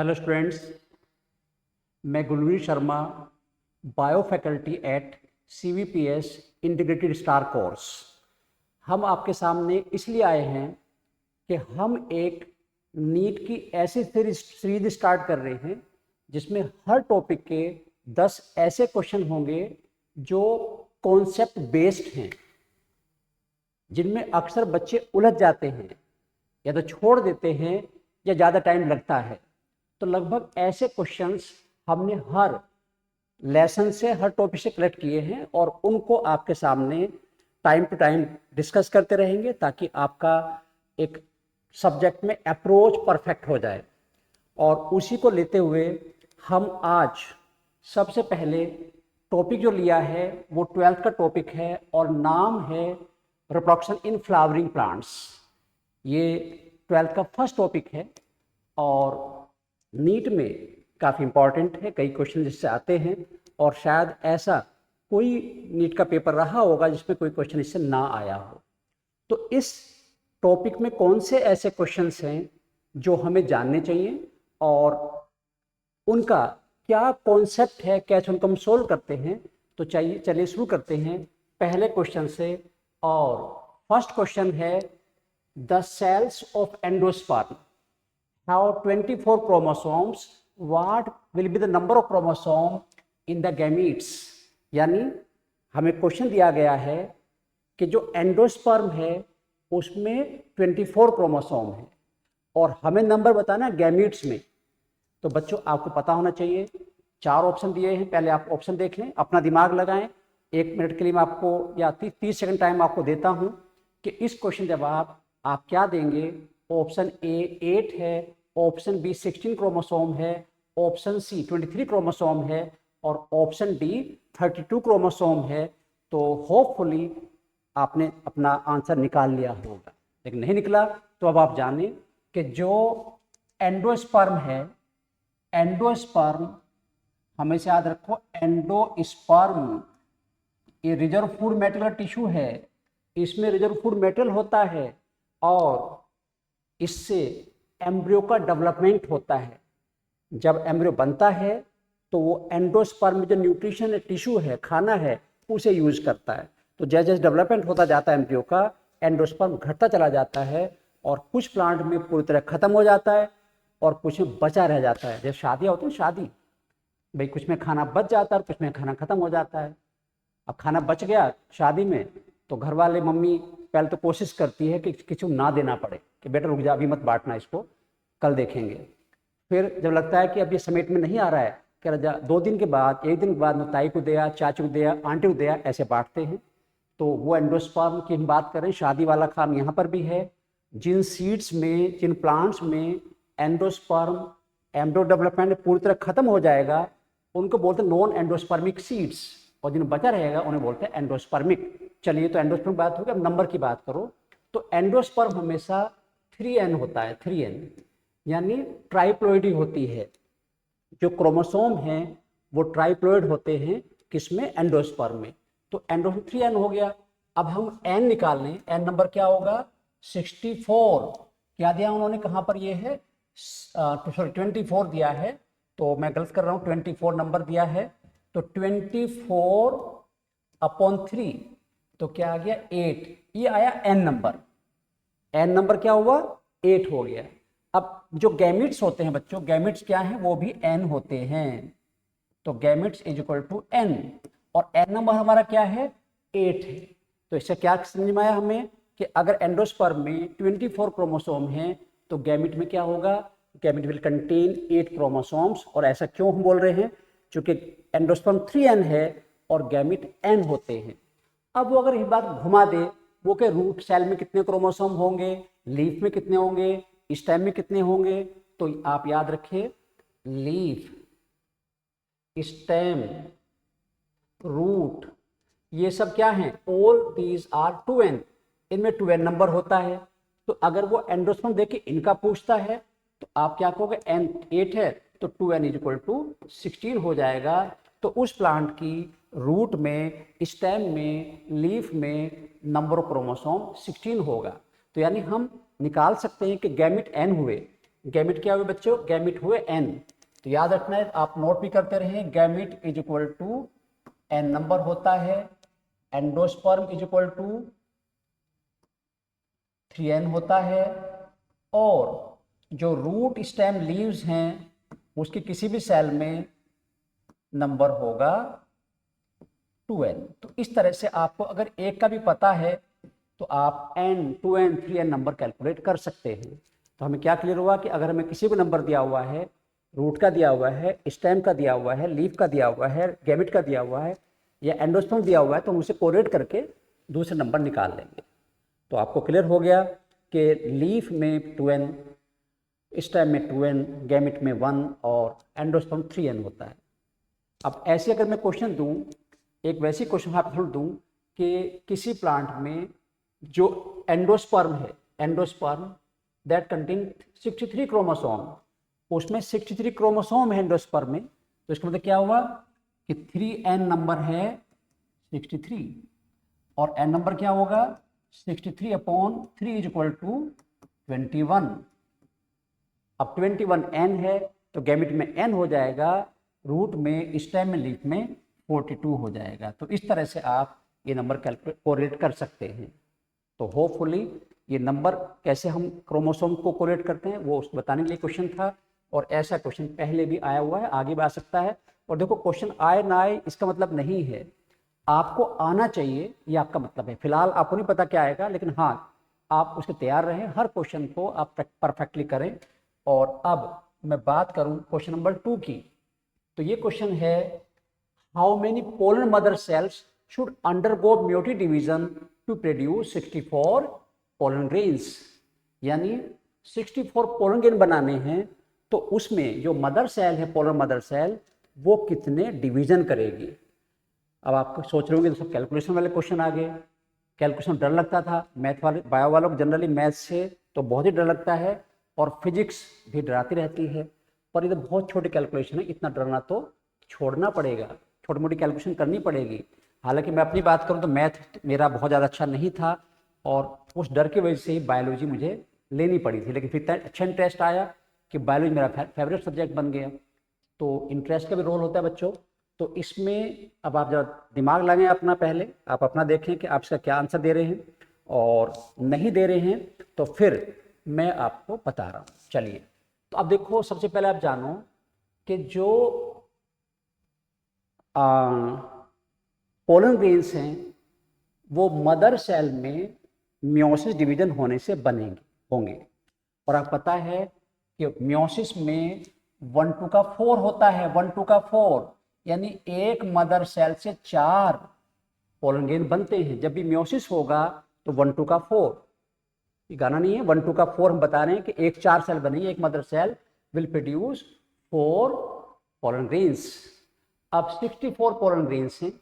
Hello students, मैं Gulveer Sharma, bio faculty at CVPS integrated star course. हम आपके सामने इसलिए आए हैं कि हम एक नीट की ऐसी सीरीज स्टार्ट कर रहे हैं जिसमें हर टॉपिक के 10 ऐसे क्वेश्चन होंगे जो कॉन्सेप्ट बेस्ड हैं, जिनमें अक्सर बच्चे उलझ जाते हैं या तो छोड़ देते हैं या ज़्यादा टाइम लगता है। तो लगभग ऐसे क्वेश्चंस हमने हर लेसन से, हर टॉपिक से कलेक्ट किए हैं और उनको आपके सामने टाइम टू टाइम डिस्कस करते रहेंगे ताकि आपका एक सब्जेक्ट में अप्रोच परफेक्ट हो जाए। और उसी को लेते हुए हम आज सबसे पहले टॉपिक जो लिया है वो 12th का टॉपिक है और नाम है रिप्रोडक्शन इन फ्लावरिंग प्लांट्स। ये 12th का फर्स्ट टॉपिक है और नीट में काफ़ी इम्पॉर्टेंट है, कई क्वेश्चन जिससे आते हैं और शायद ऐसा कोई नीट का पेपर रहा होगा जिसमें कोई क्वेश्चन इससे ना आया हो। तो इस टॉपिक में कौन से ऐसे क्वेश्चंस हैं जो हमें जानने चाहिए और उनका क्या कॉन्सेप्ट है, कैसे उनको हम सोल्व करते हैं। तो चलिए शुरू करते हैं पहले क्वेश्चन से। और फर्स्ट क्वेश्चन है, the cells of endosperm have 24 chromosomes, what will be the number of chromosome in the gametes। यानी हमें क्वेश्चन दिया गया है कि जो एंडोस्पर्म है उसमें 24 क्रोमोसोम है और हमें नंबर बताना गैमीट्स में। तो बच्चों आपको पता होना चाहिए, 4 ऑप्शन दिए हैं, पहले आप ऑप्शन देख लें, अपना दिमाग लगाएं। 1 मिनट के लिए मैं आपको या 30 सेकंड टाइम आपको देता हूं कि इस क्वेश्चन जवाब आप क्या देंगे। ऑप्शन ए 8 है, ऑप्शन बी 16 क्रोमोसोम है, ऑप्शन सी 23 क्रोमोसोम है और ऑप्शन डी 32 क्रोमोसोम है। तो होपफुली आपने अपना आंसर निकाल लिया होगा, लेकिन नहीं निकला तो अब आप जानें कि जो एंडोस्पर्म है, एंडोस्पर्म हमेशा याद रखो, एंडोस्पर्म ये रिजर्व फूड मेटेरियल टिश्यू है, इसमें रिजर्व फूड मेटेरियल होता है और इससे एम्ब्रियो का डेवलपमेंट होता है। जब एम्ब्रियो बनता है तो वो एंडोस्पर्म जो न्यूट्रिशन टिश्यू है, खाना है, उसे यूज करता है। तो जैसे जैसे डेवलपमेंट होता जाता है एम्ब्रियो का, एंडोस्पर्म घटता चला जाता है और कुछ प्लांट में पूरी तरह खत्म हो जाता है और कुछ में बचा रह जाता है। जैसे शादियाँ होती हैं, शादी भाई कुछ में खाना बच जाता है और कुछ में खाना खत्म हो जाता है। अब खाना बच गया शादी में तो घर वाले, मम्मी पहले तो कोशिश करती है कि किसी को ना देना पड़े, कि बेटा रुक जा, अभी मत बांटना, इसको कल देखेंगे। फिर जब लगता है कि अब ये समेट में नहीं आ रहा है, कह रहा 2 दिन के बाद, 1 दिन के बाद मैं ताई को दिया, चाचू को दिया, आंटी को दिया, ऐसे बांटते हैं। तो वो एंडोस्पर्म की हम बात करें, शादी वाला काम यहाँ पर भी है। जिन सीड्स में, जिन प्लांट्स में एंडोस्पर्म एम्ब्रियो डेवलपमेंट पूरी तरह खत्म हो जाएगा उनको बोलते हैं नॉन एंडोस्पर्मिक सीड्स, और जिन बचा रहेगा उन्हें बोलते हैं एंडोस्पर्मिक। चलिए, तो एंडोस्पर्म बात हो गई, अब नंबर की बात करो। तो एंडोस्पर्म हमेशा 3n होता है, 3n यानी ट्राइप्लॉइडी होती है। जो क्रोमोसोम हैं वो ट्राइप्लॉइड होते हैं, किसमें, एंडोस्पर्म में। तो एंडोस्पर्म 3n हो गया। अब हम n निकाल लें, n नंबर क्या होगा, 64। क्या दिया उन्होंने, कहाँ पर ये है, सॉरी 24 दिया है, तो मैं गलत कर रहा हूँ, 24 नंबर दिया है। तो 24/3 तो क्या आ गया, 8। ये आया n नंबर, n नंबर क्या हुआ, 8 हो गया। अब जो गैमिट्स होते हैं बच्चों, गैमिट्स क्या हैं, वो भी n होते हैं। तो gametes is equal to n और n नंबर हमारा क्या है, 8 है। तो इससे क्या समझ में आया हमें कि अगर एंडोस्पर्म में 24 क्रोमोसोम हैं तो गैमिट में क्या होगा, गैमिट विल कंटेन 8 क्रोमोसोम्स। और ऐसा क्यों हम बोल रहे हैं, क्योंकि एंडोस्पर्म 3n है और गैमिट n होते हैं। अब वो अगर ये बात घुमा दे, वो के रूट सेल में कितने क्रोमोसोम होंगे, लीफ में कितने होंगे, स्टेम में कितने होंगे, तो आप याद रखिए, लीफ, स्टेम, रूट, ये सब क्या हैं, ऑल दीज आर 2n। इनमें 2n नंबर होता है। तो अगर वो एंडोस्पर्म देखे इनका पूछता है तो आप क्या कहोगे, n 8 है तो 2n इज इक्वल टू 16 हो जाएगा। तो उस प्लांट की रूट में, स्टेम में, लीफ में नंबर ऑफ क्रोमोसोम 16 होगा। तो यानी हम निकाल सकते हैं कि गैमिट n हुए गैमिट क्या हुए बच्चों, गैमिट हुए n। तो याद रखना है, आप नोट भी करते रहे, gamete is equal to n number होता है, endosperm is equal to 3n होता है, और जो रूट स्टेम लीव्स हैं उसके किसी भी सेल में नंबर होगा 2n। तो इस तरह से आपको अगर एक का भी पता है तो आप n 2n 3n number calculate कर सकते हैं। तो हमें क्या क्लियर हुआ कि अगर हमें किसी भी नंबर दिया हुआ है, रूट का दिया हुआ है, स्टेम का दिया हुआ है, लीफ का दिया हुआ है, गैमेट का दिया हुआ है या एंडोस्पर्म दिया हुआ है, तो हम उसे कोरिलेट करके दूसरे नंबर निकाल लेंगे। तो आपको क्लियर हो गया कि लीफ में 2n, स्टेम में 2n, गैमेट में 1 और एंडोस्पर्म 3n होता है। अब ऐसे अगर मैं क्वेश्चन दूं, एक वैसी क्वेश्चन आपको दूं कि किसी प्लांट में जो एंडोस्पर्म है, एंडोस्पर्म दैट कंटेन 63 क्रोमोसोम, उसमें 63 क्रोमोसोम है एंडोस्पर्म में, तो इसका मतलब क्या हुआ कि 3n नंबर है 63 और n नंबर क्या होगा 63/3 इज इक्वल टू 21। अब 21n है तो गैमेट में n हो जाएगा, रूट में, स्टेम में, लीफ में 42 हो जाएगा। तो इस तरह से आप ये नंबर कोरिलेट कर सकते हैं। तो होपफुली ये नंबर कैसे हम क्रोमोसोम को कोरिलेट करते हैं वो बताने के लिए क्वेश्चन था, और ऐसा क्वेश्चन पहले भी आया हुआ है, आगे भी आ सकता है। और देखो क्वेश्चन आए ना आए इसका मतलब नहीं है, आपको आना चाहिए ये आपका मतलब है। फिलहाल आपको नहीं पता क्या आएगा, लेकिन हाँ आप उसके तैयार रहें, हर क्वेश्चन को आप परफेक्टली करें। और अब मैं बात करूं क्वेश्चन नंबर 2 की, तो ये क्वेश्चन है how many pollen mother cells should undergo meiotic division to produce 64 pollen grains. यानी 64 पोलन ग्रेन बनाने हैं तो उसमें जो मदर सेल है, पोलन मदर सेल, वो कितने डिवीजन करेगी। अब आप सोच रहे होंगे तो सब कैलकुलेशन वाले क्वेश्चन आ गए। कैलकुलेशन डर लगता था, मैथ वाले, बायो वालों को जनरली मैथ से तो बहुत ही डर लगता है और फिजिक्स भी डराती रहती है, पर ये तो बहुत छोटी कैलकुलेशन है, इतना डरना तो छोड़ना पड़ेगा, छोटी मोटी कैलकुलेशन करनी पड़ेगी। हालांकि मैं अपनी बात करूं तो मैथ मेरा बहुत ज़्यादा अच्छा नहीं था और उस डर की वजह से ही बायोलॉजी मुझे लेनी पड़ी थी, लेकिन फिर अच्छा इंटरेस्ट आया कि बायोलॉजी मेरा फेवरेट सब्जेक्ट बन गया। तो इंटरेस्ट का भी रोल होता है बच्चों। तो इसमें अब आप जब दिमाग लगाएं अपना, पहले आप अपना देखें कि आप इसका क्या आंसर दे रहे हैं, और नहीं दे रहे हैं तो फिर मैं आपको बता रहा हूँ। चलिए, तो अब देखो सबसे पहले आप जानो कि जो पोलन ग्रेन्स हैं वो मदर सेल में मियोसिस डिवीजन होने से होंगे। और आपको पता है कि मियोसिस में 1/4 होता है, 1/4, यानी एक मदर सेल से 4 पोलन ग्रेन बनते हैं। जब भी मियोसिस होगा तो 1/4, ये गाना नहीं है, 1/4 हम बता रहे हैं कि एक 4 सेल बनेगी, एक mother cell will produce 4 pollen grains. अब 64 पोलन ग्रेन्स हैं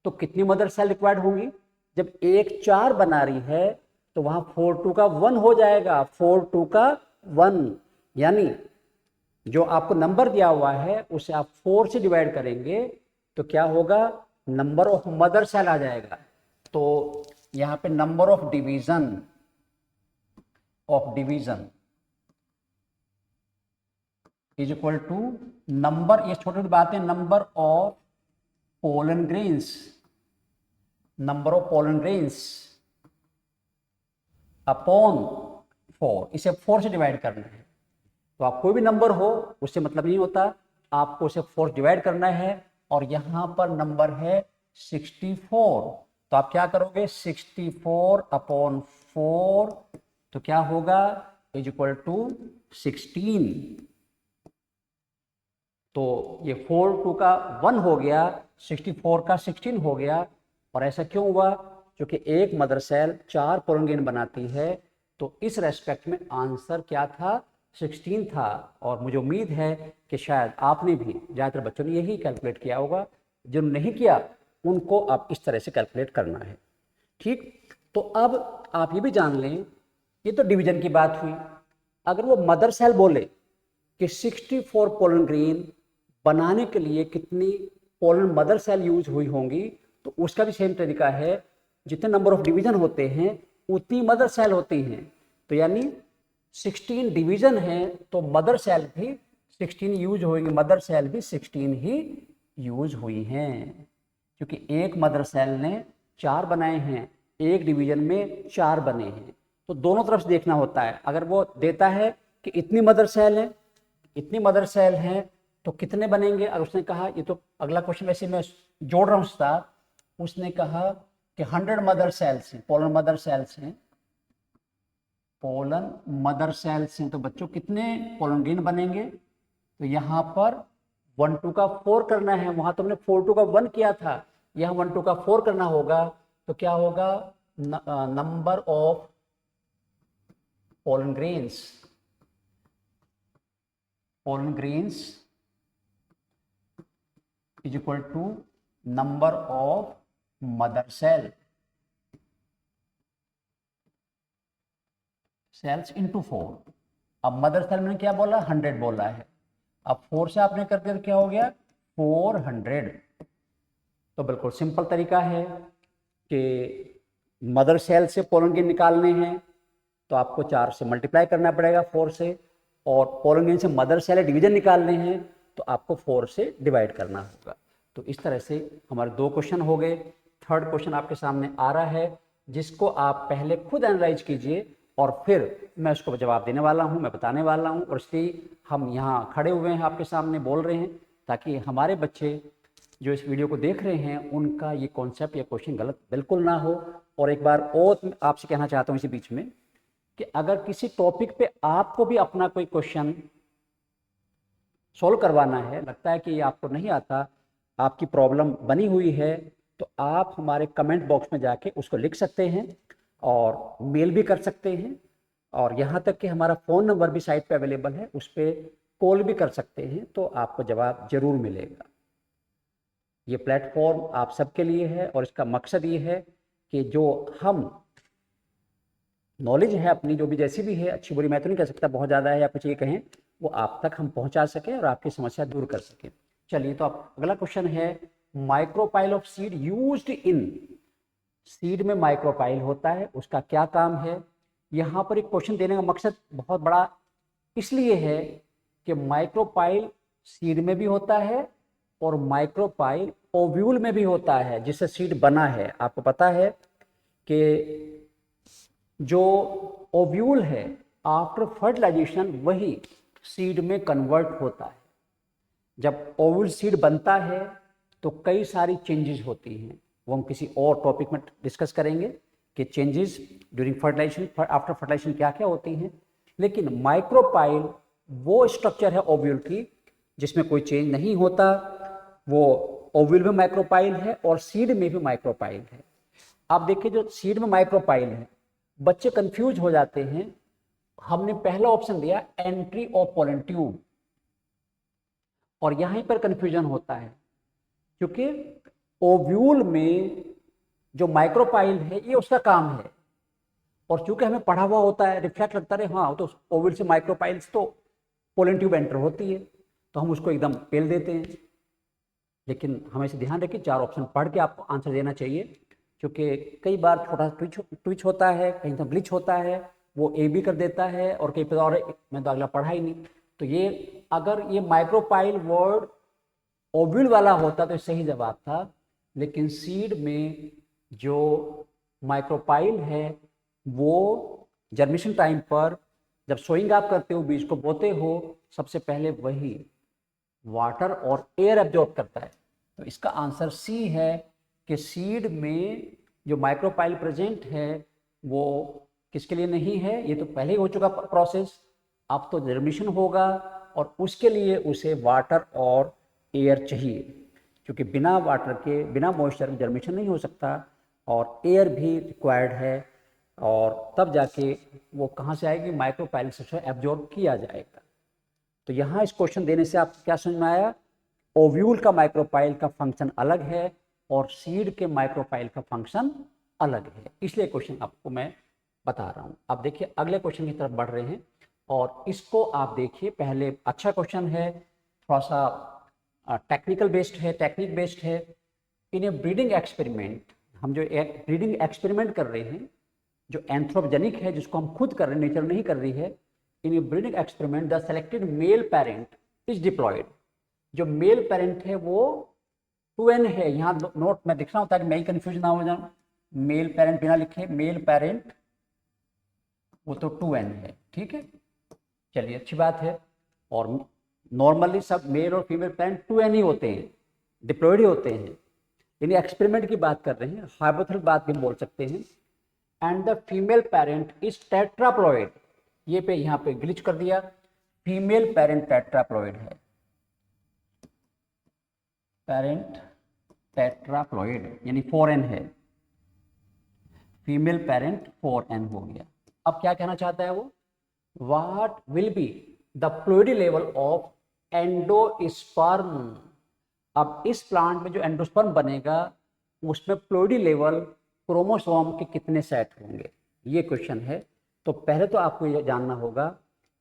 तो कितनी मदर सेल रिक्वायर्ड होंगी। जब एक 4 बना रही है तो वहां 4 का 1 हो जाएगा, 4 का 1, यानी जो आपको नंबर दिया हुआ है उसे आप 4 से डिवाइड करेंगे तो क्या होगा, नंबर ऑफ मदर सेल आ जाएगा। तो यहां पे number of division is equal to number, ये छोटी छोटी बातें, number of pollen grains, number of pollen grains upon 4, इसे 4 से डिवाइड करना है। तो आप कोई भी नंबर हो उससे मतलब नहीं होता, आपको उसे 4 से डिवाइड करना है, और यहां पर नंबर है 64, तो आप क्या करोगे 64/4, तो क्या होगा इज इक्वल टू 16। तो ये 4 का 1 हो गया, 64 का 16 हो गया। और ऐसा क्यों हुआ, क्योंकि एक मदर सेल 4 पोलन ग्रेन बनाती है, तो इस रेस्पेक्ट में आंसर क्या था, 16 था। और मुझे उम्मीद है कि शायद आपने भी, ज़्यादातर बच्चों ने यही कैलकुलेट किया होगा, जो नहीं किया उनको आप इस तरह से कैलकुलेट करना है। ठीक, तो अब आप ये भी जान लें, ये तो डिवीजन की बात हुई। अगर वो मदर सेल बोले कि 64 पोलन ग्रेन बनाने के लिए कितनी पोलन मदर सेल यूज हुई होंगी, तो उसका भी सेम तरीका है, जितने नंबर ऑफ डिवीजन होते हैं उतनी मदर सेल होती हैं। तो यानी 16 डिवीजन है तो मदर सेल भी 16 यूज होंगे, मदर सेल भी 16 ही यूज हुई हैं, क्योंकि एक मदर सेल ने 4 बनाए हैं, एक डिवीजन में 4 बने हैं। तो दोनों तरफ से देखना होता है। अगर वो देता है कि इतनी मदर सेल है, इतनी मदर सेल है तो कितने बनेंगे, अगर उसने कहा, ये तो अगला क्वेश्चन वैसे मैं जोड़ रहा हूँ साथ, उसने कहा कि 100 मदर सेल्स हैं, पोलन मदर सेल्स हैं, पोलन मदर सेल्स हैं, तो बच्चों कितने पोलन ग्रेन बनेंगे, तो यहाँ पर 1 2 का 4 करना है, वहां तुमने 4 2 का 1 किया था, यहाँ 1 2 का 4 करना होगा, तो क्या होगा, number of pollen grains is equal to number of mother cells into 4। अब मदर सेल में क्या बोला, 100 बोला है, अब 4 से आपने करके क्या हो गया 400। तो बिल्कुल सिंपल तरीका है कि मदर सेल से पोलन ग्रेन निकालने हैं तो आपको 4 से मल्टीप्लाई करना पड़ेगा 4 से, और पोलन ग्रेन से मदर सेल डिवीजन निकालने हैं तो आपको 4 से डिवाइड करना होगा। तो इस तरह से हमारे 2 क्वेश्चन हो गए। थर्ड क्वेश्चन आपके सामने आ रहा है, जिसको आप पहले खुद एनालाइज कीजिए और फिर मैं उसको जवाब देने वाला हूं, मैं बताने वाला हूं, और इसलिए हम यहाँ खड़े हुए हैं आपके सामने बोल रहे हैं, ताकि हमारे बच्चे जो इस वीडियो को देख रहे हैं उनका ये कॉन्सेप्ट या क्वेश्चन गलत बिल्कुल ना हो। और एक बार और आपसे कहना चाहता हूँ इसी बीच में कि अगर किसी टॉपिक पे आपको भी अपना कोई क्वेश्चन सॉल्व करवाना है, लगता है कि ये आपको नहीं आता, आपकी प्रॉब्लम बनी हुई है, तो आप हमारे कमेंट बॉक्स में जाके उसको लिख सकते हैं और मेल भी कर सकते हैं, और यहाँ तक कि हमारा फ़ोन नंबर भी साइट पे अवेलेबल है, उस पर कॉल भी कर सकते हैं, तो आपको जवाब ज़रूर मिलेगा। ये प्लेटफॉर्म आप सबके लिए है और इसका मकसद ये है कि जो हम नॉलेज है अपनी, जो भी जैसी भी है, अच्छी बुरी मैं तो नहीं कह सकता बहुत ज़्यादा है या कुछ ये कहें, वो आप तक हम पहुंचा सकें और आपकी समस्या दूर कर सकें। चलिए, तो अब अगला क्वेश्चन है, micropyle of seed used in, seed में माइक्रोपाइल होता है, उसका क्या काम है। यहाँ पर एक क्वेश्चन देने का मकसद बहुत बड़ा इसलिए है कि माइक्रोपाइल सीड में भी होता है और माइक्रोपाइल ओव्यूल में भी होता है, जिससे सीड बना है। आपको पता है कि जो ओव्यूल है आफ्टर फर्टिलाइजेशन वही सीड में कन्वर्ट होता है। जब ओव्यूल सीड बनता है तो कई सारी चेंजेस होती हैं, वो हम किसी और टॉपिक में डिस्कस करेंगे कि changes during fertilization, after fertilization क्या क्या होती हैं। लेकिन माइक्रोपाइल वो स्ट्रक्चर है ओव्यूल की जिसमें कोई चेंज नहीं होता, वो ओव्यूल में माइक्रोपाइल है और सीड में भी माइक्रोपाइल है। आप देखिए, जो सीड में माइक्रोपाइल है, बच्चे कंफ्यूज हो जाते हैं। हमने पहला ऑप्शन दिया एंट्री ऑफ पोलन ट्यूब, और यहीं पर कंफ्यूजन होता है क्योंकि ओव्यूल में जो माइक्रोपाइल है ये उसका काम है, और चूंकि हमें पढ़ा हुआ होता है, रिफ्लेक्ट लगता है, हाँ तो ओव्यूल से माइक्रोपाइल्स तो पोलन ट्यूब एंटर होती है, तो हम उसको एकदम पेल देते हैं। लेकिन हमें से ध्यान रखिए, 4 ऑप्शन पढ़ के आपको आंसर देना चाहिए, क्योंकि कई बार छोटा ट्विच होता है, कहीं तो ग्लिच होता है, वो ए भी कर देता है और कहीं पर और मैं तो अगला पढ़ा ही नहीं। तो ये अगर ये माइक्रोपाइल वर्ड ओव्यूल वाला होता तो सही जवाब था, लेकिन सीड में जो माइक्रोपाइल है वो जर्मिनेशन टाइम पर जब सोइंग आप करते हो, बीज को बोते हो, सबसे पहले वही वाटर और एयर एब्जॉर्ब करता है। तो इसका आंसर सी है कि सीड में जो माइक्रोपाइल प्रेजेंट है वो किसके लिए नहीं है, ये तो पहले ही हो चुका प्रोसेस, अब तो जर्मिनेशन होगा और उसके लिए उसे वाटर और एयर चाहिए, क्योंकि बिना वाटर के, बिना मॉइस्चर के जर्मिनेशन नहीं हो सकता, और एयर भी रिक्वायर्ड है, और तब जाके वो कहाँ से आएगी, माइक्रोपाइल से एब्जॉर्ब किया जाएगा। तो यहाँ इस क्वेश्चन देने से आपको क्या समझ में आया, ओव्यूल का माइक्रोपाइल का फंक्शन अलग है और सीड के माइक्रोपाइल का फंक्शन अलग है, इसलिए क्वेश्चन आपको मैं बता रहा हूँ। अब देखिए अगले क्वेश्चन की तरफ बढ़ रहे हैं, और इसको आप देखिए, पहले अच्छा क्वेश्चन है, थोड़ा सा टेक्निकल बेस्ड है, टेक्निक बेस्ड है। इन ए ब्रीडिंग एक्सपेरिमेंट, हम जो एक ब्रीडिंग एक्सपेरिमेंट कर रहे हैं जो एंथ्रोपोजेनिक है, जिसको हम खुद कर रहे हैं, नेचर नहीं कर रही है, in a breeding experiment the selected male parent is deployed. जो मेल पेरेंट है वो 2n है, यहाँ नोट मैं लिख रहा हूँ ताकि मैं ही कंफ्यूज ना हो जाऊँ। मेल पेरेंट बिना लिखे, मेल पेरेंट वो तो 2n है, ठीक है, चलिए अच्छी बात है। और नॉर्मली सब मेल और फीमेल पेरेंट 2n ही होते हैं, डिप्लॉयड ही होते हैं। यानी एक्सपेरिमेंट की बात कर रहे हैं, हाइपोथेटिकल बात भी बोल सकते हैं। And the female parent is tetraploid, ये पे यहाँ पे ग्लिच कर दिया, फीमेल पेरेंट टेट्राप्लॉइड है, पेरेंट टेट्राप्लॉइड यानी 4n है, फीमेल पेरेंट 4n हो गया। अब क्या कहना चाहता है वो, what will be the ploidy level of endosperm. अब इस प्लांट में जो एंडोस्पर्म बनेगा उसमें प्लोइडी लेवल क्रोमोसोम के कितने सेट होंगे, ये क्वेश्चन है। तो पहले तो आपको ये जानना होगा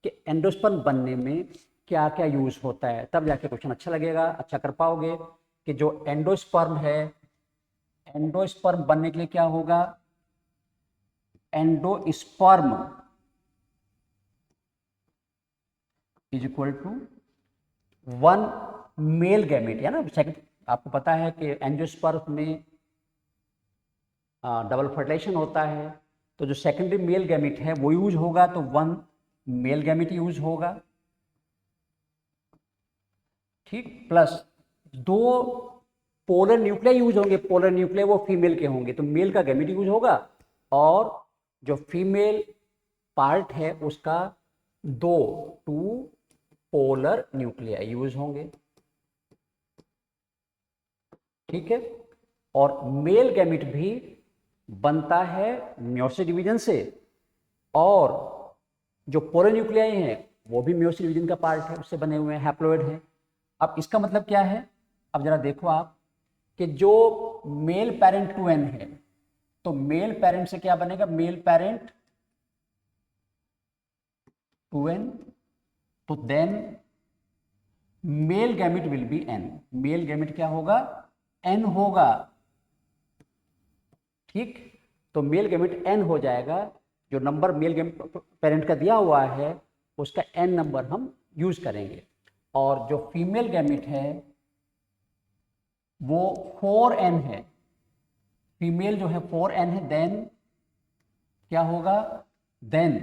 कि एंडोस्पर्म बनने में क्या क्या यूज होता है, तब जाके क्वेश्चन अच्छा लगेगा, अच्छा कर पाओगे। कि जो एंडोस्पर्म है, एंडोस्पर्म बनने के लिए क्या होगा, endosperm is equal to 1 male gamete, है ना। सेकंड आपको पता है कि एंडोस्पर्म में डबल फर्टिलाइजेशन होता है, तो जो सेकेंडरी मेल गैमेट है वो यूज होगा, तो 1 मेल गैमेट यूज होगा, ठीक, प्लस 2 पोलर न्यूक्लिया यूज होंगे, पोलर न्यूक्लिया वो फीमेल के होंगे, तो मेल का गैमेट यूज होगा, और जो फीमेल पार्ट है उसका 2 पोलर न्यूक्लिया यूज होंगे, ठीक है। और मेल गैमेट भी बनता है मेयोसिस डिवीजन से, और जो पोलर न्यूक्लियाई हैं वो भी मेयोसिस डिवीजन का पार्ट है, उससे बने हुए हैं, हैप्लॉइड है। अब इसका मतलब क्या है, अब जरा देखो आप कि जो मेल पेरेंट 2n है, तो मेल पेरेंट से क्या बनेगा, मेल पेरेंट 2n, तो then male gamete will be n, male gamete क्या होगा, n होगा, ठीक। तो मेल गैमेट n हो जाएगा, जो नंबर मेल गैमेट पेरेंट का दिया हुआ है उसका n नंबर हम यूज करेंगे, और जो फीमेल गैमेट है वो 4n है, फीमेल जो है 4n है, देन क्या होगा, देन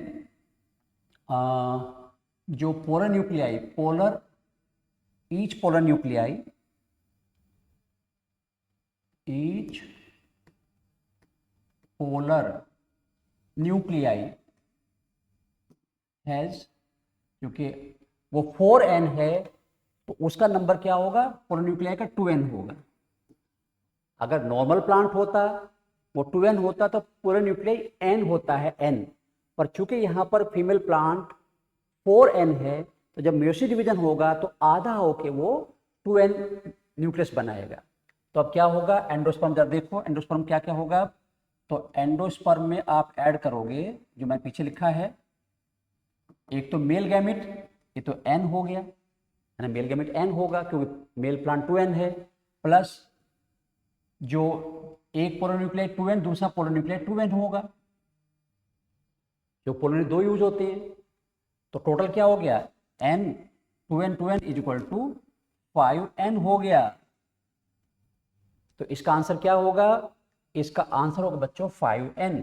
जो polar nuclei, polar each polar nuclei, each polar nuclei has, क्योंकि वो 4n है तो उसका नंबर क्या होगा, पोलर न्यूक्लियाई का 2n होगा। अगर नॉर्मल प्लांट होता वो 2n होता तो पोलर न्यूक्लियाई n होता है, n, पर चूंकि यहाँ पर फीमेल प्लांट 4n है, तो जब मेयोसिस डिवीजन होगा तो आधा होके वो 2n न्यूक्लियस बनाएगा। तो अब क्या होगा, एंडोस्पर्म जब देखो एंडोस्पर्म क्या क्या होगा, तो एंडोस्पर्म में आप ऐड करोगे जो मैं पीछे लिखा है, एक तो मेल गैमेट, ये तो n हो गया, है ना, मेल गैमेट n होगा क्योंकि मेल प्लांट 2n है, प्लस जो एक पोलर न्यूक्लियाई 2n, दूसरा पोलर न्यूक्लियाई 2n होगा, जो पोलर 2 यूज होते हैं, तो टोटल क्या हो गया, n 2n is equal to 5n हो गया। तो इसका आंसर क्या होगा, इसका आंसर होगा बच्चों 5n।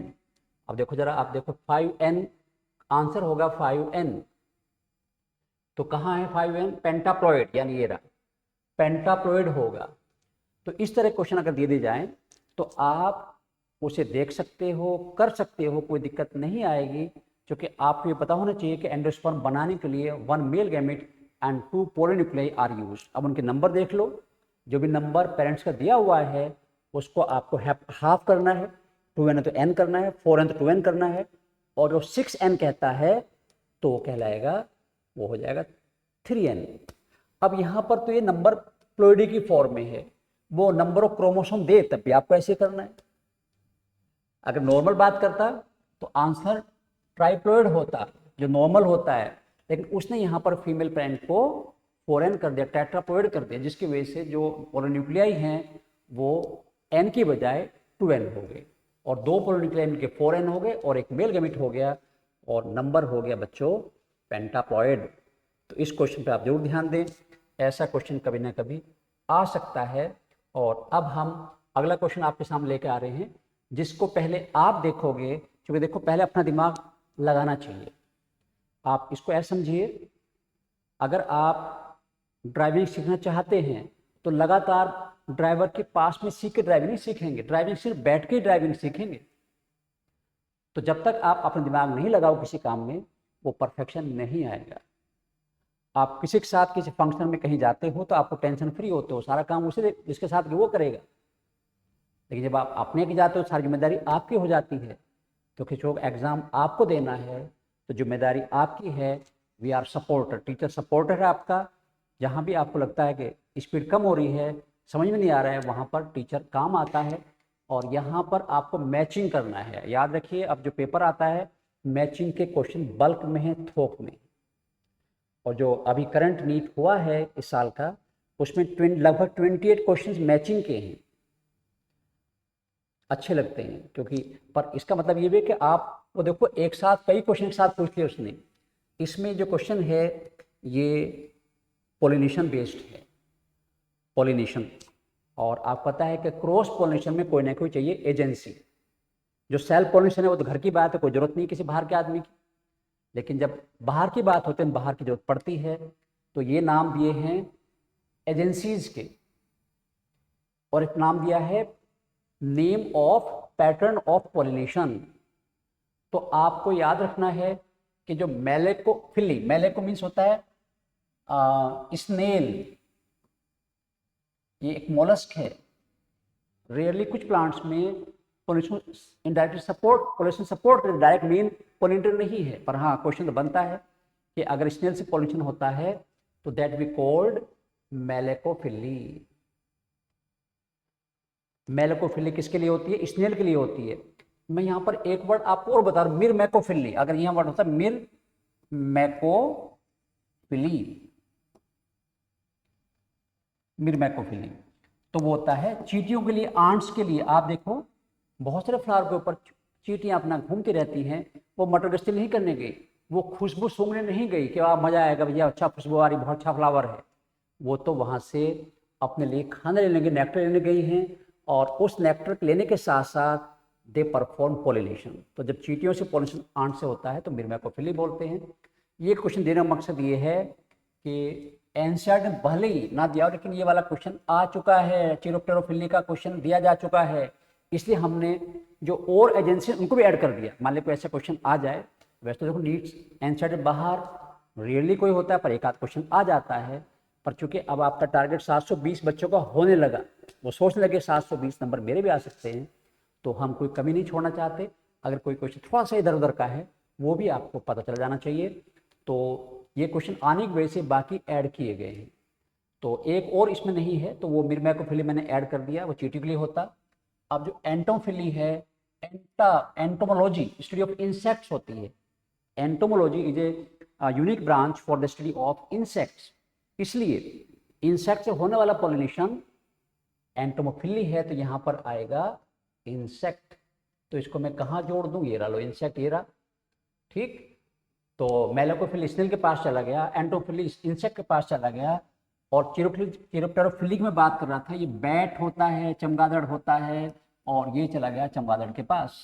अब देखो जरा, आप देखो 5n आंसर होगा 5n, तो कहाँ है 5n, पेंटाप्लॉइड, यानी ये रहा पेंटाप्लॉइड होगा। तो इस तरह क्वेश्चन अगर दे जाएं तो आप उसे देख सकते हो, कर सकते हो, कोई दिक्कत नहीं आएगी, क्योंकि आपको ये पता होना चाहिए कि एंडोस्पर्म बनाने के लिए 1 male gamete and 2 polar nuclei are use. अब उनके नंबर देख लो, जो भी नंबर पेरेंट्स का दिया हुआ है उसको आपको हाफ करना है, 2n है तो n करना है, 4n तो 2n करना है, और जो 6n कहता है तो वो कहलाएगा, वो हो जाएगा 3n। अब यहाँ पर तो ये नंबर प्लोइडी की फॉर्म में है, वो नंबर ऑफ क्रोमोसोम दे तब भी आपको ऐसे करना है। अगर नॉर्मल बात करता तो आंसर ट्राइप्लॉइड होता, जो नॉर्मल होता है, लेकिन उसने यहाँ पर फीमेल पेरेंट को 4n कर दिया, टेट्राप्लॉइड कर दिया, जिसकी वजह से जो पोलर न्यूक्लियाई हैं वो n की बजाय 2n हो गए, और 2 पोलर न्यूक्लियाई के 4n हो गए, और एक मेल गैमेट हो गया, और नंबर हो गया बच्चों पेंटाप्लॉयड। तो इस क्वेश्चन पे आप जरूर ध्यान दें, ऐसा क्वेश्चन कभी ना कभी आ सकता है। और अब हम अगला क्वेश्चन आपके सामने लेकर आ रहे हैं, जिसको पहले आप देखोगे, क्योंकि देखो पहले अपना दिमाग लगाना चाहिए। आप इसको ऐसा समझिए, अगर आप ड्राइविंग सीखना चाहते हैं तो लगातार ड्राइवर के पास में सीख के ड्राइविंग नहीं सीखेंगे, ड्राइविंग सिर्फ बैठ के ही ड्राइविंग सीखेंगे। तो जब तक आप अपना दिमाग नहीं लगाओ किसी काम में, वो परफेक्शन नहीं आएगा। आप किसी के साथ किसी फंक्शन में कहीं जाते हो तो आपको टेंशन फ्री होते हो, सारा काम उसे जिसके साथ वो करेगा। लेकिन जब आप अपने के जाते हो, सारी जिम्मेदारी आपकी हो जाती है। तो किसी को एग्ज़ाम आपको देना है तो जिम्मेदारी आपकी है। We are supporter, teacher supporter है आपका। जहाँ भी आपको लगता है कि स्पीड कम हो रही है, समझ में नहीं आ रहा है, वहाँ पर टीचर काम आता है। और यहाँ पर आपको मैचिंग करना है। याद रखिए, अब जो पेपर आता है मैचिंग के क्वेश्चन बल्क में है, थोक में। और जो अभी करंट नीट हुआ है इस साल का, उसमें लगभग 28 क्वेश्चंस मैचिंग के हैं। अच्छे लगते हैं क्योंकि, पर इसका मतलब ये भी है कि आप वो देखो एक साथ कई क्वेश्चन के साथ पूछ लिए उसने। इसमें जो क्वेश्चन है ये पोलिनेशन बेस्ड है, पोलिनेशन। और आपको पता है कि क्रॉस पोलिनेशन में कोई ना कोई चाहिए एजेंसी। जो सेल्फ पोलिनेशन है वो तो घर की बात है, कोई जरूरत नहीं किसी बाहर के आदमी की। लेकिन जब बाहर की बात होती है, बाहर की जरूरत पड़ती है, तो ये नाम दिए हैं एजेंसीज के। और एक नाम दिया है name of pattern of pollination. तो आपको याद रखना है कि जो मेलेकोफिली, मेलेको मीन्स होता है स्नेल, ये एक मोलस्क है। रेयरली कुछ प्लांट्स में pollination indirect support, pollination support, direct main pollinator नहीं है। पर हाँ, क्वेश्चन तो बनता है कि अगर स्नेल से पोलिनेशन होता है तो that we called malacophily. Malacophily किसके लिए होती है? स्नेल के लिए होती है। मैं यहाँ पर एक वर्ड आपको और बता रहा हूँ, मिर मैकोफिली। अगर यहाँ वर्ड होता है मिर मैकोफिली, मिर मैकोफिली, तो वो होता है चींटियों के लिए, आंट्स के लिए। आप देखो बहुत सारे फ्लावर के ऊपर चींटियां अपना घूमती रहती हैं। वो मटर गश्ती नहीं करने गई, वो खुशबू सूंघने नहीं गई कि आप मजा आएगा भैया, अच्छा खुशबू आ रही, बहुत अच्छा फ्लावर है। वो तो वहाँ से अपने लिए खाना लेने गई, नेक्टर लेने गई हैं। और उस नेक्टर लेने के साथ साथ दे परफॉर्म पोलिनेशन। तो जब चींटियों से पोलिनेशन आंट से होता है तो मिर मैकोफिली बोलते हैं। ये क्वेश्चन देने का मकसद ये है कि एनसीईआरटी ने भले ही ना दिया, लेकिन ये वाला क्वेश्चन आ चुका है, चिरोप्टेरोफिली का क्वेश्चन दिया जा चुका है, इसलिए हमने जो और एजेंसी उनको भी ऐड कर दिया। मान लो कोई ऐसा क्वेश्चन आ जाए, वैसे तो देखो नीट्स एनसीईआरटी बाहर रियली कोई होता है, पर एक आध क्वेश्चन आ जाता है। पर चूंकि अब आपका टारगेट 720 बच्चों का होने लगा, वो सोचने लगे 720 नंबर मेरे भी आ सकते हैं, तो हम कोई कमी नहीं छोड़ना चाहते। अगर कोई क्वेश्चन थोड़ा सा इधर उधर का है वो भी आपको पता चल जाना चाहिए। तो ये क्वेश्चन आने की वजह से बाकी ऐड किए गए हैं। तो एक और इसमें नहीं है, तो वो मिर मैकोफिली मैंने ऐड कर दिया, वो चींटी के लिए होता। अब जो एंटोमोफिली है, एंटोमोलॉजी स्टडी ऑफ इंसेक्ट्स होती है। Entomology is a unique branch for the study of insects. इसलिए इंसेक्ट से होने वाला पॉलिनेशन एंटोमोफिली है, तो यहाँ पर आएगा इंसेक्ट। तो इसको मैं कहाँ जोड़ दूँ? ये रहा लो, इंसेक्ट ये रहा, ठीक। तो मेलेकोफिली स्नेल के पास चला गया, एंटोफिली इंसेक्ट के पास चला गया। और चिरोप्टेरोफिली में बात कर रहा था, ये बैट होता है, चमगादड़ होता है, और ये चला गया चमगादड़ के पास।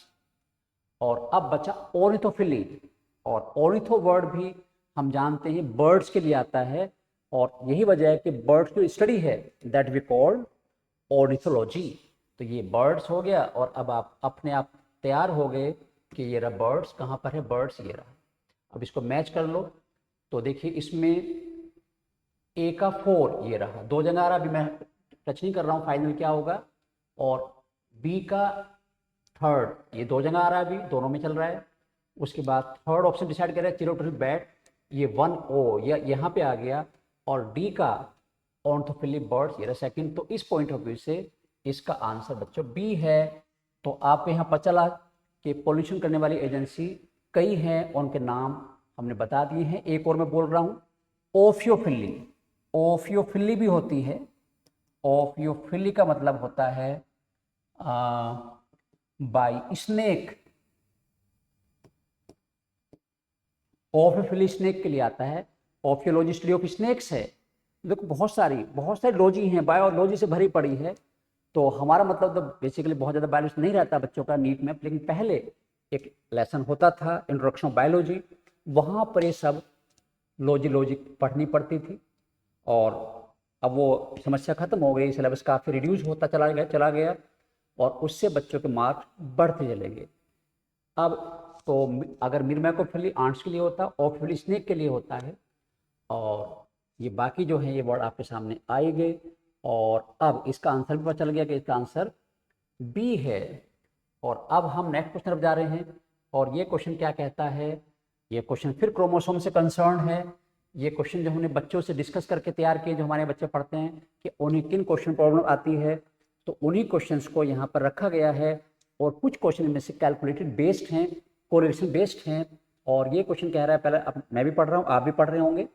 और अब बचा ऑर्निथोफिली। और ऑर्निथो वर्ड भी हम जानते हैं बर्ड्स के लिए आता है, और यही वजह है कि बर्ड्स की स्टडी है दैट वी कॉल्ड ऑर्निथोलॉजी। तो ये बर्ड्स हो गया, और अब आप अपने आप तैयार हो गए कि ये रहा बर्ड्स, कहाँ पर है बर्ड्स, ये रहा। अब इसको मैच कर लो, तो देखिए इसमें ए का 4 ये रहा, दो जगह आ रहा, अभी मैं टच नहीं कर रहा हूँ फाइनल क्या होगा। और बी का 3 ये दो जगह आ रहा है, अभी दोनों में चल रहा है। उसके बाद थर्ड ऑप्शन डिसाइड करें चिरोप्टेरोफिली बैट, ये 1O यहाँ पे आ गया। और डी का ऑर्थोफिली बर्ड्स, ये रहा सेकंड। तो इस पॉइंट ऑफ व्यू से इसका आंसर बच्चों बी है। तो आपको यहाँ पता चला कि पोल्यूशन करने वाली एजेंसी कई हैं, उनके नाम हमने बता दिए हैं। एक और मैं बोल रहा हूँ, ओफियोफिली। ओफियोफिली भी होती है। ओफियोफिली का मतलब होता है बाय स्नेक। ऑफिफिली स्नेक के लिए आता है, ऑफियोलॉजी स्टडी ऑफ स्नेक्स है। देखो बहुत सारी लॉजी हैं, बायोलॉजी से भरी पड़ी है। तो हमारा मतलब तो बेसिकली बहुत ज़्यादा बायोलॉजी नहीं रहता बच्चों का नीट में, लेकिन पहले एक लेसन होता था इंट्रोडक्शन ऑफ बायोलॉजी, वहाँ पर ये सब लॉजी पढ़नी पड़ती थी। और अब वो समस्या खत्म हो गई, सिलेबस काफ़ी रिड्यूस होता चला गया और उससे बच्चों के मार्क्स बढ़ते चले गए। अब तो अगर मिरमैकोफिली आंट्स के लिए होता, ऑफिफिली स्नेक के लिए होता है। और ये बाकी जो है ये वर्ड आपके सामने आए गए। और अब इसका आंसर भी पता चल गया कि इसका आंसर बी है। और अब हम नेक्स्ट क्वेश्चन तरफ जा रहे हैं। और ये क्वेश्चन क्या कहता है, ये क्वेश्चन फिर क्रोमोसोम से कंसर्न है। ये क्वेश्चन जो हमने बच्चों से डिस्कस करके तैयार किए, जो हमारे बच्चे पढ़ते हैं कि उन्हें किन क्वेश्चन प्रॉब्लम आती है, तो उन्हीं क्वेश्चंस को यहाँ पर रखा गया है। और कुछ क्वेश्चन में से कैलकुलेटेड बेस्ड हैं, कोरिलेशन बेस्ड हैं। और ये क्वेश्चन कह रहा है, पहले अब मैं भी पढ़ रहा हूँ, आप भी पढ़ रहे होंगे,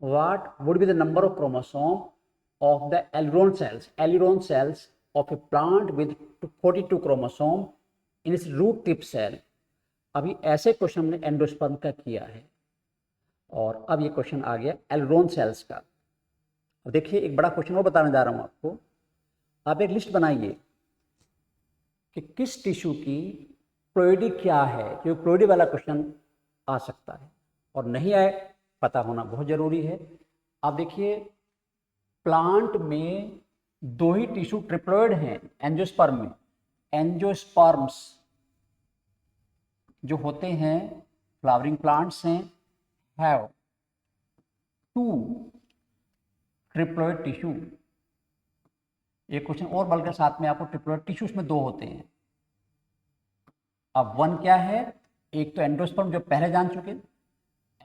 what would be the number of chromosome of the aileron cells of a plant with 42 chromosome in its root tip cell। अभी ऐसे क्वेश्चन हमने एंडोस्पर्म का किया है। और अब ये क्वेश्चन आ गया एलरोन सेल्स का। अब देखिए एक बड़ा क्वेश्चन और बताने जा रहा हूं आपको। आप एक लिस्ट बनाइए कि किस टिश्यू की प्लोइडी क्या है, जो प्लोइडी वाला क्वेश्चन आ सकता है और नहीं आए, पता होना बहुत जरूरी है। आप देखिए प्लांट में दो ही टिश्यू ट्रिप्लोइड हैं एंजियोस्पर्म में। एंजियोस्पर्म्स जो होते हैं फ्लावरिंग प्लांट्स हैं, हैव 2 ट्रिप्लोइड टिश्यू। एक क्वेश्चन और बल्कि साथ में आपको ट्रिप्लोइड टिश्यूज में 2 होते हैं। अब 1 क्या है, एक तो एंडोस्पर्म जो पहले जान चुके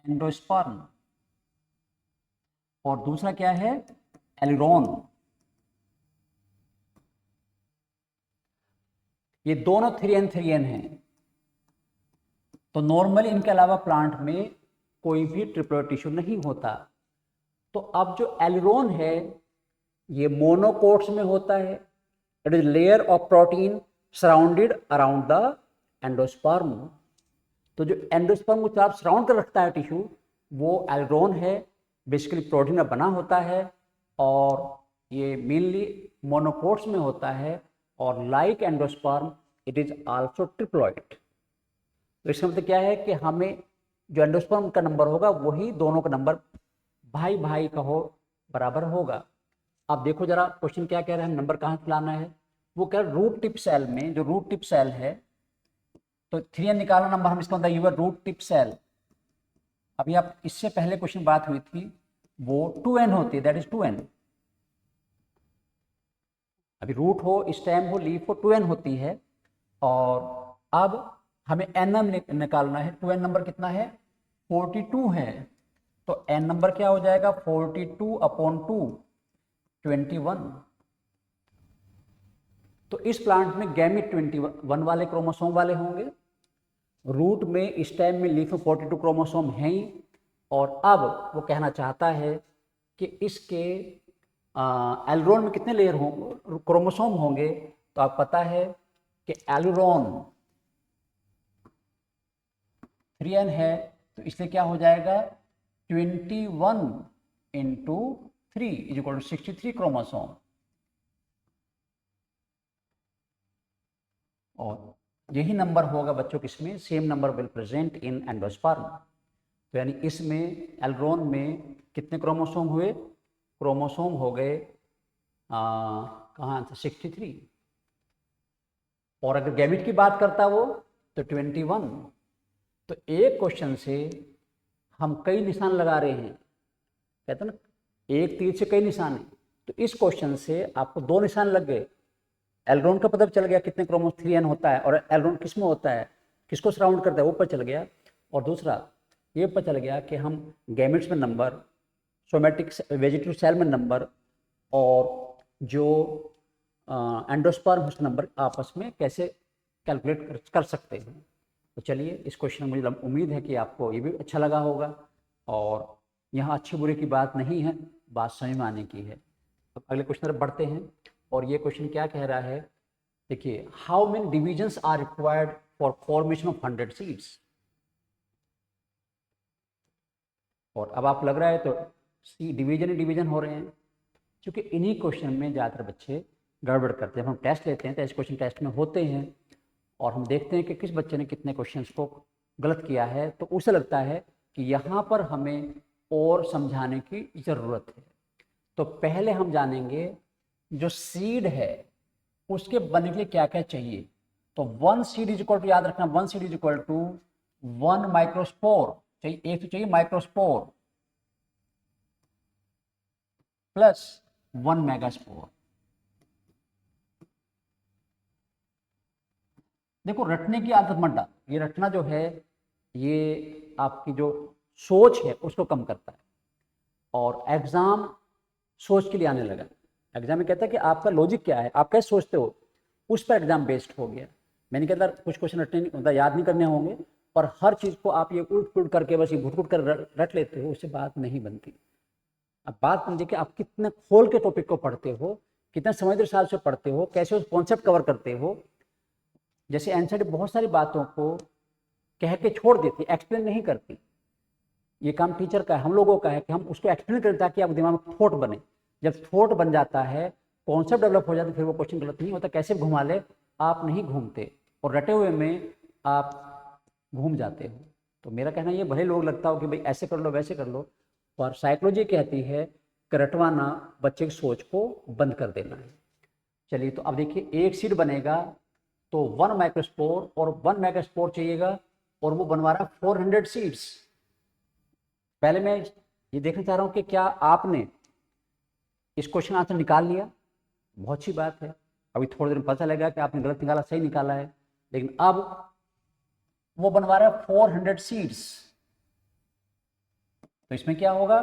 एंडोस्पर्म, और दूसरा क्या है एलिरोन। ये दोनों 3n हैं। तो नॉर्मली इनके अलावा प्लांट में कोई भी ट्रिप्लोइड टिश्यू नहीं होता। तो अब जो एलिरोन है ये मोनोकोट्स में होता है। It is layer of protein surrounded around the endosperm. तो जो एंडोस्पर्म को चार सराउंड कर रखता है टिश्यू, वो एलिरोन है, बेसिकली प्रोटीन में बना होता है। और ये मेनली मोनोकोट्स में होता है। और like endosperm it is also triploid. तो इसका मतलब क्या है कि हमें जो एंडोस्पर्म का नंबर होगा वही दोनों का नंबर भाई भाई का हो बराबर होगा। अब देखो जरा क्वेश्चन क्या कह रहा है, नंबर कहाँ से लाना है। वो कह रहा है रूट टिप सेल में, जो रूट टिप सेल है, तो 3n निकालना नंबर, हम इसका मतलब यूर रूट टिप सेल। अभी आप इससे पहले क्वेश्चन बात हुई थी वो 2n होती है, दैट इज 2n। अभी रूट हो, स्टेम हो, लीफ हो, 2n होती है। और अब हमें nm निकालना है। 2n नंबर कितना है, 42 है। तो n नंबर क्या हो जाएगा, 42/2, 21। तो इस प्लांट में गैमेट 21 वाले क्रोमोसोम वाले होंगे। रूट में, स्टेम में, लीफ में 42 क्रोमोसोम हैं ही। और अब वो कहना चाहता है कि इसके एलरोन में कितने लेयर होंगे, क्रोमोसोम होंगे। तो आप पता है कि एलरोन 3n है, तो इसलिए क्या हो जाएगा 21 × 3 = 63 क्रोमोसोम। और यही नंबर होगा बच्चों किसमें, same number will present in endosperm. तो यानी इसमें एलरोन में कितने क्रोमोसोम हुए, क्रोमोसोम हो गए कहाँ 63। और अगर गैमेट की बात करता वो तो 21। तो एक क्वेश्चन से हम कई निशान लगा रहे हैं, कहते हैं ना एक तीर से कई निशान हैं। तो इस क्वेश्चन से आपको 2 निशान लग गए। एलरोन का पता चल गया कितने क्रोमोसोम 3n होता है, और एलरोन किस में होता है, किसको सराउंड करता है, वो पता चल गया। और दूसरा ये पता चल गया कि हम गैमेट्स में नंबर, सोमेटिक वेजिटेटिव सेल में नंबर, और जो एंडोस्पर्म उसका नंबर आपस में कैसे कैलकुलेट कर सकते हैं। तो चलिए इस क्वेश्चन में मुझे उम्मीद है कि आपको ये भी अच्छा लगा होगा। और यहाँ अच्छे बुरे की बात नहीं है, बात समझ में आने की है। तो अगले क्वेश्चन तरफ बढ़ते हैं। और ये क्वेश्चन क्या कह रहा है, देखिए how many divisions are required for formation of 100 seeds. और अब आप लग रहा है तो सी डिवीजन ही डिवीजन हो रहे हैं, क्योंकि इन्हीं क्वेश्चन में ज़्यादातर बच्चे गड़बड़ करते हैं। हम टेस्ट लेते हैं तो ऐसे क्वेश्चन टेस्ट में होते हैं और हम देखते हैं कि किस बच्चे ने कितने क्वेश्चंस को गलत किया है, तो उसे लगता है कि यहाँ पर हमें और समझाने की ज़रूरत है। तो पहले हम जानेंगे जो सीड है उसके बनने के लिए क्या क्या चाहिए। तो 1 सीड इज इक्वल टू, याद रखना, 1 seed is equal to 1 microspore चाहिए, एक तो चाहिए माइक्रोस्पोर प्लस 1 मेगास्पोर। देखो रटने की आदत मत डाल, ये रटना जो है ये आपकी जो सोच है उसको कम करता है, और एग्जाम सोच के लिए आने लगा। एग्जाम में कहता है कि आपका लॉजिक क्या है, आप कैसे सोचते हो, उस पर एग्जाम बेस्ड हो गया। मैंने कहता कुछ क्वेश्चन रटने मतलब याद नहीं करने होंगे, पर हर चीज़ को आप ये उल्ट पुलट करके बस ये घुट घुट कर रट लेते हो, उससे बात नहीं बनती। अब बात समझिए कि आप कितने खोल के टॉपिक को पढ़ते हो, कितने समझदारी साल से पढ़ते हो, कैसे उस कॉन्सेप्ट कवर करते हो। जैसे एनसीईआरटी बहुत सारी बातों को कह के छोड़ देती, एक्सप्लेन नहीं करती। ये काम टीचर का है, हम लोगों का है कि हम उसको एक्सप्लेन करें ताकि आप दिमाग में थॉट बने। जब थॉट बन जाता है, कॉन्सेप्ट डेवलप हो जाता है, फिर वो क्वेश्चन गलत नहीं होता। कैसे घुमा ले, आप नहीं घूमते, और रटे हुए में आप घूम जाते हो। तो मेरा कहना ये, भले लोग लगता हो कि भाई ऐसे कर लो वैसे कर लो, पर साइकोलॉजी कहती है कि रटवाना बच्चे की सोच को बंद कर देना है। चलिए, तो अब देखिए एक सीड बनेगा तो 1 माइक्रोस्पोर और 1 मेगास्पोर चाहिएगा, और वो बनवा रहा 400 सीड्स। पहले मैं ये देखना चाह रहा हूं कि क्या आपने इस क्वेश्चन आंसर निकाल लिया। बहुत अच्छी बात है, अभी थोड़ी देर में पता चलेगा कि आपने गलत निकाला सही निकाला है। लेकिन अब वो बनवा रहा है 400 सीड्स, तो इसमें क्या होगा,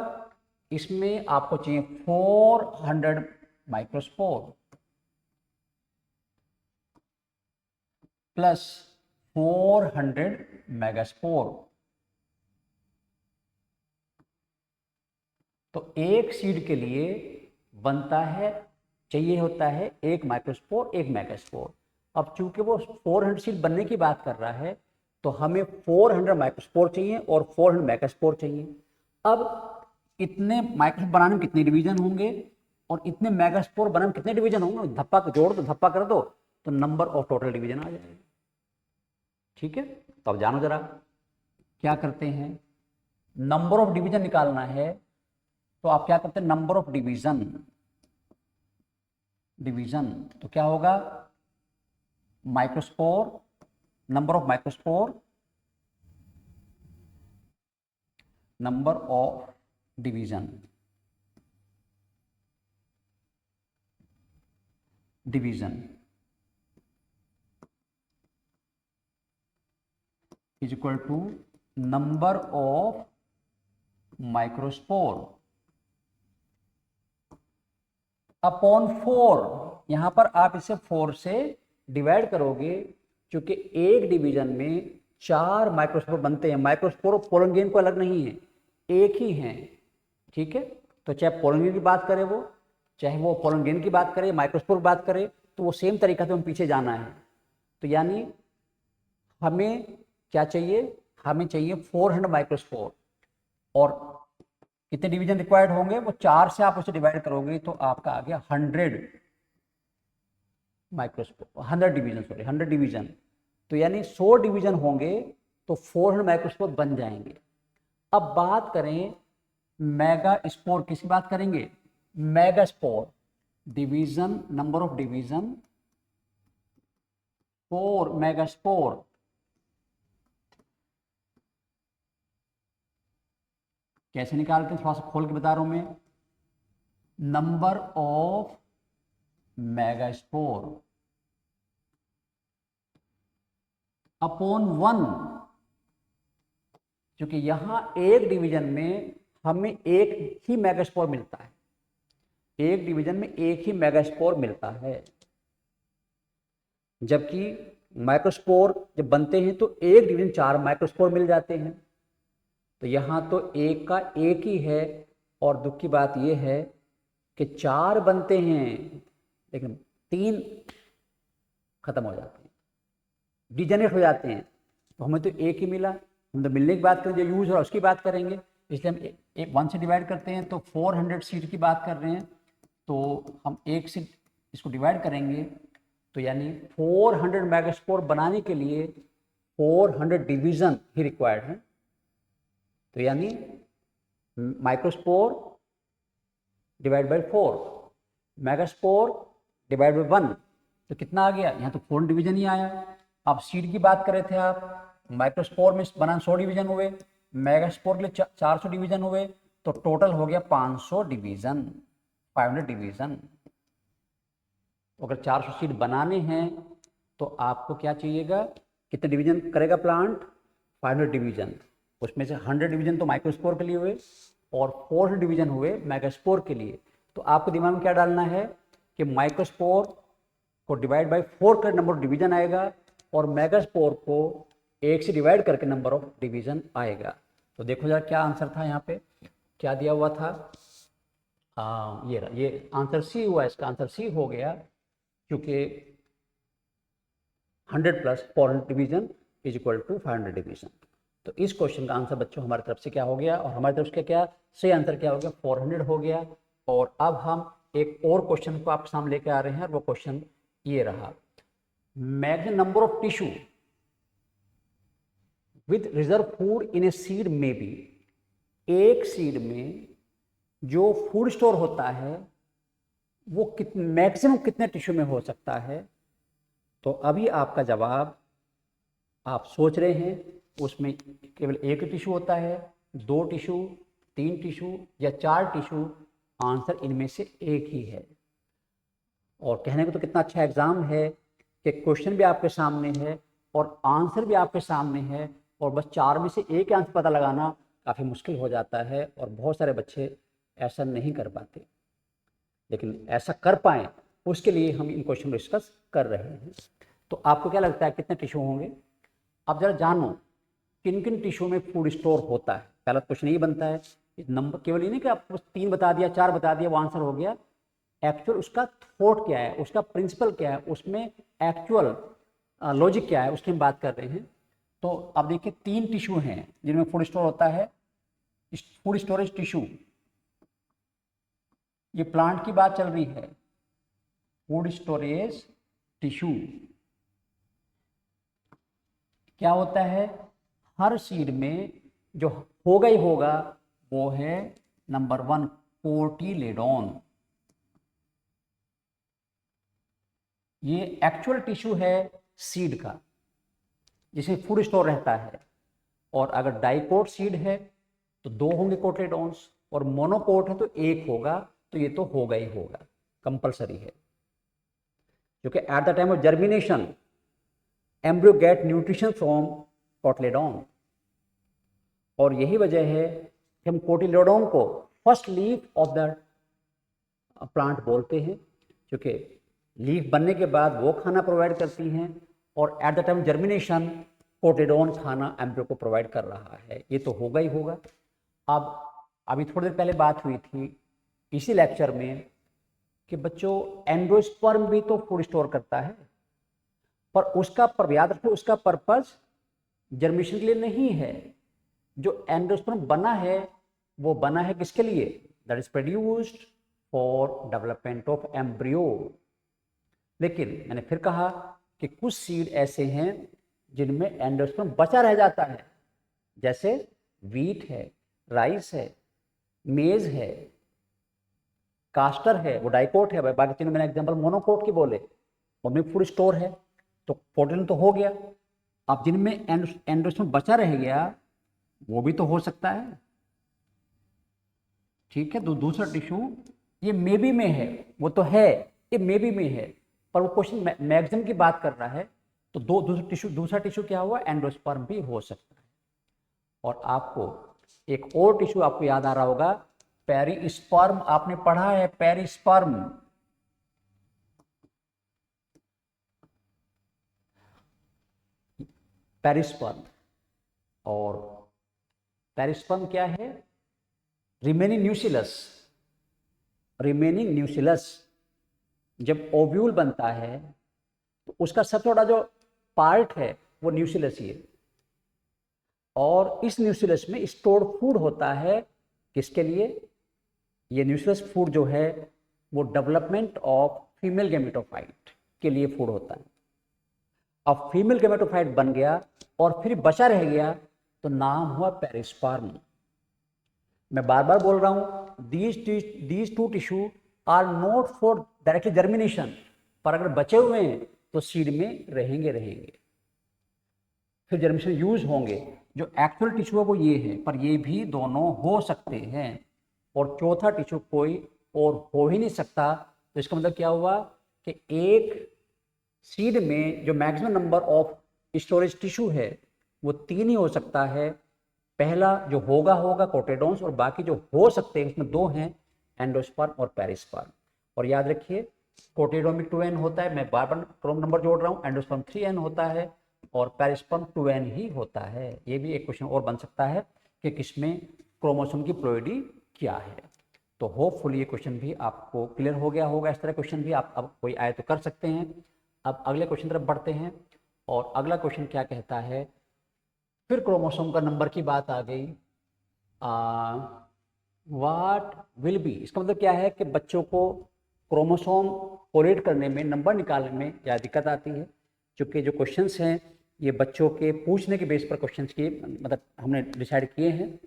इसमें आपको चाहिए 400 माइक्रोस्पोर प्लस 400 मेगास्पोर। तो एक सीड के लिए बनता है, चाहिए होता है 1 माइक्रोस्पोर 1 मेगास्पोर। अब चूंकि वो 400 सीड बनने की बात कर रहा है, तो हमें 400 माइक्रोस्पोर चाहिए और 400 मेगास्पोर चाहिए। अब इतने माइक्रोस्पोर बनाने में कितने डिवीजन होंगे और इतने मेगास्पोर बनाने में कितने डिवीजन होंगे, धप्पा जोड़ दो, धप्पा कर दो, तो नंबर ऑफ टोटल डिवीजन आ जाएगा। ठीक है, तो अब जानो जरा क्या करते हैं। नंबर ऑफ डिवीजन निकालना है, तो आप क्या करते हैं, नंबर ऑफ डिवीजन, तो क्या होगा, microspore, number of microspore, number of division, is equal to number of microspore upon 4। यहां पर आप इसे 4 से डिवाइड करोगे, क्योंकि एक डिवीजन में 4 माइक्रोस्पोर बनते हैं। माइक्रोस्पोर और पोलन गेन को अलग नहीं है, एक ही हैं। ठीक है, तो चाहे पोलन गेन की बात करें वो, चाहे वो पोलन गेन की बात करें, माइक्रोस्पोर की बात करें, तो वो सेम तरीका से हम पीछे जाना है। तो यानी हमें क्या चाहिए, हमें चाहिए 400 माइक्रोस्पोर, और कितने डिवीजन रिक्वायर्ड होंगे, वो 4 से आप उसे डिवाइड करोगे तो आपका आ गया 100 माइक्रोस्पोर, 100 डिवीजन, सॉरी 100 डिवीजन। तो यानी 100 डिवीजन होंगे तो 400 माइक्रोस्पोर बन जाएंगे। अब बात करें मेगा स्पोर, किसकी बात करेंगे, mega spore, division, number of division 4 mega spore. कैसे निकालते हैं, थोड़ा सा खोल के बता रहा हूं मैं। नंबर ऑफ मेगास्पोर अपॉन 1, क्योंकि यहां एक डिवीजन में हमें एक ही मेगास्पोर मिलता है, एक डिवीजन में एक ही मेगास्पोर मिलता है, जबकि माइक्रोस्पोर जब बनते हैं तो एक डिवीजन 4 माइक्रोस्पोर मिल जाते हैं। तो यहां तो एक का एक ही है, और दुख की बात यह है कि 4 बनते हैं लेकिन 3 खत्म हो जाते हैं, डिजेनरेट हो जाते हैं। तो हमें तो एक ही मिला, हम तो मिलने की बात करें, जो यूज हो रहा है उसकी बात करेंगे। इसलिए हम एक 1 से डिवाइड करते हैं, तो 400 सीड की बात कर रहे हैं, तो हम 1 से इसको डिवाइड करेंगे, तो यानी 400 मेगास्पोर बनाने के लिए 400 डिवीजन ही रिक्वायर्ड है। तो यानी microspore divide by 4, megaspore divide by 1, तो कितना आ गया? यहाँ तो 4 डिवीजन ही आया। अब सीड की बात कर रहे थे आप, माइक्रोस्पोर में बना 100 डिवीजन हुए, मेगास्पोर के लिए 400 डिवीजन हुए, तो टोटल हो गया 500 डिवीजन, 500 डिवीजन। अगर 400 सीड बनाने हैं तो आपको क्या चाहिएगा? कितने डिवीजन करेगा प्लांट? 500 डिवीजन। उसमें से 100 डिवीजन तो माइक्रोस्पोर के लिए हुए और 400 डिवीजन हुए मेगास्पोर के लिए। तो आपको दिमाग में क्या डालना है कि माइक्रोस्पोर को डिवाइड बाय 4 कर नंबर ऑफ डिवीजन आएगा और मेगास्पोर को 1 से डिवाइड करके नंबर ऑफ डिवीजन आएगा। तो देखो जरा क्या आंसर था, यहाँ पे क्या दिया हुआ था? ये आंसर सी हुआ, इसका आंसर सी हो गया, क्योंकि 100 plus 400 division is equal to 500 division. तो इस क्वेश्चन का आंसर बच्चों हमारी तरफ से क्या हो गया, और हमारी तरफ से क्या सही आंसर क्या हो गया? 400 हो गया। और अब हम एक और क्वेश्चन को आपके सामने लेके आ रहे हैं, और वो क्वेश्चन ये रहा, maximum number of tissue with reserve food in a seed में बी। एक सीड में जो फूड स्टोर होता है वो मैक्सिमम कितने टिश्यू में हो सकता है? तो अभी आपका जवाब आप सोच रहे हैं, उसमें केवल एक टिश्यू होता है, 2 टिश्यू, 3 टिश्यू या 4 टिश्यू? आंसर इनमें से एक ही है। और कहने को तो कितना अच्छा एग्जाम है कि क्वेश्चन भी आपके सामने है और आंसर भी आपके सामने है, और बस 4 में से एक आंसर पता लगाना काफ़ी मुश्किल हो जाता है, और बहुत सारे बच्चे ऐसा नहीं कर पाते। लेकिन ऐसा कर पाएँ उसके लिए हम इन क्वेश्चन को डिस्कस कर रहे हैं। तो आपको क्या लगता है कितने टिश्यू होंगे? अब जरा जानो किन किन टिश्यू में फूड स्टोर होता है। पहला क्वेश्चन ये बनता है, नंबर केवल ये नहीं कि आपको 3 बता दिया, 4 बता दिया, वो आंसर हो गया। एक्चुअल उसका थॉट क्या है, उसका प्रिंसिपल क्या है, उसमें एक्चुअल लॉजिक क्या है, उसकी हम बात कर रहे हैं। तो अब देखिए 3 टिश्यू हैं जिनमें फूड स्टोर होता है। फूड स्टोरेज टिश्यू, ये प्लांट की बात चल रही है। फूड स्टोरेज टिश्यू क्या होता है? हर सीड में जो होगा ही होगा वो है नंबर 1 कोटिलेडोन। ये एक्चुअल टिश्यू है सीड का जिसमें फूड स्टोर रहता है। और अगर डाइकोट सीड है तो 2 होंगे कोटिलेडोन्स, और मोनोकोट है तो 1 होगा। तो ये तो होगा ही होगा, कंपलसरी है, क्योंकि at the time of germination embryo get nutrition from cotyledon. और यही वजह है कि हम कोटिलेडोन को first leaf of the plant बोलते हैं, क्योंकि लीफ बनने के बाद वो खाना प्रोवाइड करती हैं, और eight the time germination cotyledon खाना एम्ब्रियो को प्रोवाइड कर रहा है। ये तो होगा ही होगा। अब अभी थोड़ी देर पहले बात हुई थी इसी लेक्चर में कि बच्चों एंडोस्पर्म भी तो फूड स्टोर करता है, पर याद रखो उसका पर्पस जर्मिनेशन के लिए नहीं है। जो एंडोस्पर्म बना है वो बना है किसके लिए? That is produced for development of embryo. लेकिन मैंने फिर कहा कि कुछ सीड ऐसे हैं जिनमें एंडोस्पर्म बचा रह जाता है, जैसे वीट है, राइस है, मेज है, कास्टर है, वो डाइकोट है। बाकी तीनों मैंने एग्जांपल मोनोकोट की बोले, उनमें फूड स्टोर है, तो प्रोटीन तो हो गया। अब जिनमें एंडोस्पर्म बचा रह गया वो भी तो हो सकता है, ठीक है। तो दूसरा टिश्यू ये मेबी में है, वो तो है, ये मेबी में है, पर वो क्वेश्चन मैक्सिमम की बात कर रहा है। तो दूसरा टिश्यू क्या हुआ? एंडोस्पर्म भी हो सकता है। और आपको एक और टिश्यू आपको याद आ रहा होगा, पेरिस्पर्म। आपने पढ़ा है पेरिस्पर्म। पेरिस्पर्म, और पेरिस्पर्म क्या है? रिमेनिंग न्यूसिलस। रिमेनिंग न्यूसिलस जब ओव्यूल बनता है तो उसका सबसे बड़ा जो पार्ट है वो न्यूसिलस ही है। और इस न्यूक्लियस में स्टोर्ड फूड होता है किसके लिए? ये न्यूक्लियस फूड जो है वो डेवलपमेंट ऑफ फीमेल गैमेटोफाइट के लिए फूड होता है। अब फीमेल गैमेटोफाइट बन गया और फिर बचा रह गया तो नाम हुआ पेरिस्पर्म। मैं बार बार बोल रहा हूं, these two tissue are not for directly germination, पर अगर बचे हुए हैं तो सीड में रहेंगे, फिर जर्मिनेशन यूज होंगे। जो एक्चुअल टिश्यू है वो ये है, पर ये भी दोनों हो सकते हैं और चौथा टिश्यू कोई और हो ही नहीं सकता। तो इसका मतलब क्या हुआ कि एक सीड में जो maximum number of storage tissue है वो 3 ही हो सकता है। पहला जो होगा कोटेडोन्स, और बाकी जो हो सकते हैं उसमें 2 हैं, एंडोस्पर्म और पेरिस्पर्म। और याद रखिए कोटेडोन में 2n होता है, मैं बार बार क्रोम नंबर जोड़ रहा हूँ, एंडोस्पर्म 3n होता है और पेरिस्पर्म 2n ही होता है। ये भी एक क्वेश्चन और बन सकता है कि किसमें क्रोमोसोम की प्लोइडी क्या है। तो होपफुली ये क्वेश्चन भी आपको क्लियर हो गया होगा। इस तरह क्वेश्चन भी आप अब कोई आए तो कर सकते हैं। अब अगले क्वेश्चन तरफ बढ़ते हैं और अगला क्वेश्चन क्या कहता है, फिर क्रोमोसोम का नंबर की बात आ गई। व्हाट विल बी, इसका मतलब क्या है कि बच्चों को क्रोमोसोम कोलेट करने में, नंबर निकालने में क्या दिक्कत आती है। क्योंकि जो क्वेश्चंस हैं ये बच्चों के पूछने के बेस पर क्वेश्चंस की मतलब हमने डिसाइड किए हैं।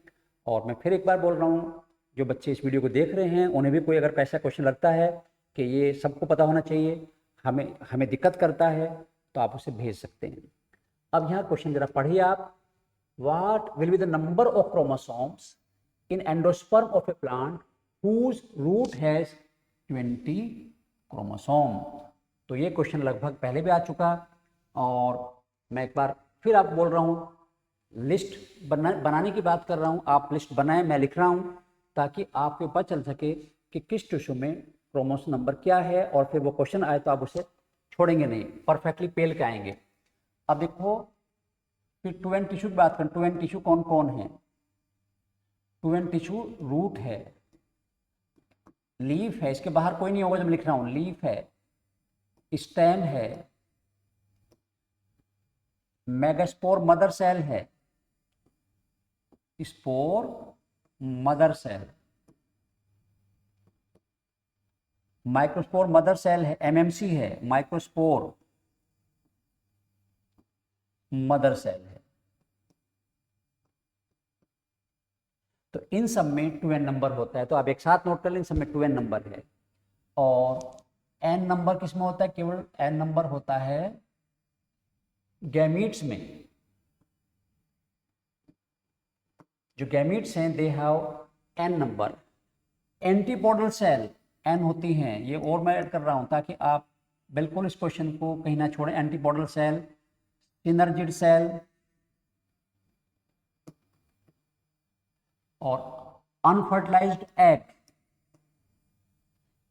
और मैं फिर एक बार बोल रहा हूँ, जो बच्चे इस वीडियो को देख रहे हैं उन्हें भी कोई अगर ऐसा क्वेश्चन लगता है कि ये सबको पता होना चाहिए, हमें दिक्कत करता है, तो आप उसे भेज सकते हैं। अब यहाँ क्वेश्चन जरा पढ़िए आप। What will be the number of chromosomes in endosperm of a plant whose root has 20 chromosome. तो ये क्वेश्चन लगभग पहले भी आ चुका और मैं एक बार फिर आप बोल रहा हूँ, लिस्ट बनाने की बात कर रहा हूँ। आप लिस्ट बनाएं, मैं लिख रहा हूँ ताकि आपको पता चल सके कि किस टिश्यू में क्रोमोसोम नंबर क्या है, और फिर वो क्वेश्चन आए तो आप उसे छोड़ेंगे नहीं, परफेक्टली पेल के आएंगे। अब देखो फिर 2n टिश्यू की बात करें। 2n टिश्यू कौन कौन है? 2n टिश्यू रूट है, लीफ है, इसके बाहर कोई नहीं होगा जब लिख रहा हूं, लीफ है, स्टेम है, मेगास्पोर मदर सेल है, spore mother cell, microspore mother cell है, एमएमसी है, माइक्रोस्पोर मदर सेल है। तो इन सब में 2n नंबर होता है, तो आप एक साथ नोट कर लें, इन सब में 2n नंबर है। और n नंबर किसमें होता है? केवल n नंबर होता है गैमीट्स में। जो गैमीट्स हैं they have n number. Antipodal cell n होती हैं, ये और मैं ऐड कर रहा हूं ताकि आप बिल्कुल इस क्वेश्चन को कहीं ना छोड़ें। एंटीपोडल सेल, सिनर्जिड सेल और अनफर्टिलाइज्ड एग।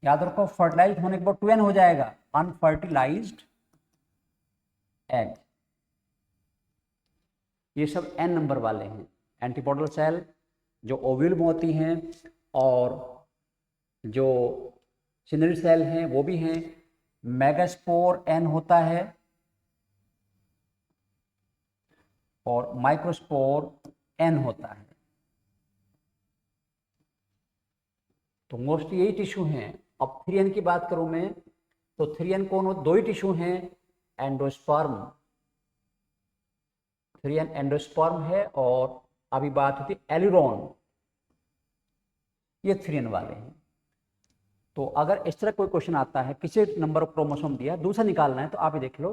याद रखो फर्टिलाइज्ड होने के बाद 2n हो जाएगा, अनफर्टिलाइज्ड एग। ये सब n नंबर वाले हैं। एंटीपोडल सेल जो ओव्यूल में होती हैं और जो सिनर्जिड सेल हैं वो भी हैं। मेगास्पोर n होता है और माइक्रोस्पोर n होता है। तो मोस्टली यही टिश्यू हैं। अब 3n की बात करूं मैं तो 3n कौन हो? 2 ही टिश्यू हैं, एंडोस्पर्म। 3n एंडोस्पर्म है और अभी बात होती है एलिरोन, ये 3n वाले हैं। तो अगर इस तरह कोई क्वेश्चन आता है, किसी नंबर ऑफ क्रोमोसोम दिया, दूसरा निकालना है, तो आप ये देख लो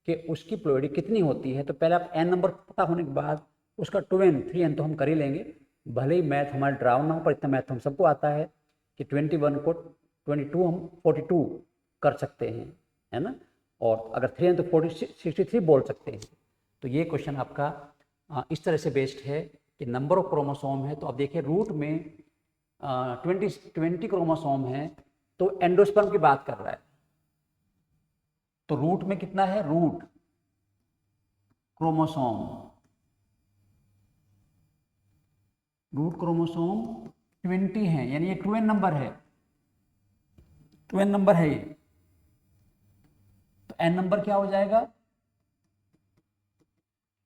कि उसकी प्लोइडी कितनी होती है। तो पहले आप n नंबर पता होने के बाद उसका 2n 3n तो हम कर ही लेंगे, भले ही मैथ हमारा ड्राउन ना हो, पर इतना मैथ हम सबको आता है कि 21 को 22 हम 42 कर सकते हैं, है ना। और अगर 3n तो 63 बोल सकते हैं। तो ये क्वेश्चन आपका इस तरह से बेस्ड है कि नंबर ऑफ क्रोमोसोम है। तो अब देखिए रूट में 20 क्रोमोसोम है, तो एंडोस्पर्म की बात कर रहा है। तो रूट में कितना है? रूट क्रोमोसोम, रूट क्रोमोसोम 20 है, यानी ये 2n नंबर है, 2n नंबर है ये। तो n नंबर क्या हो जाएगा?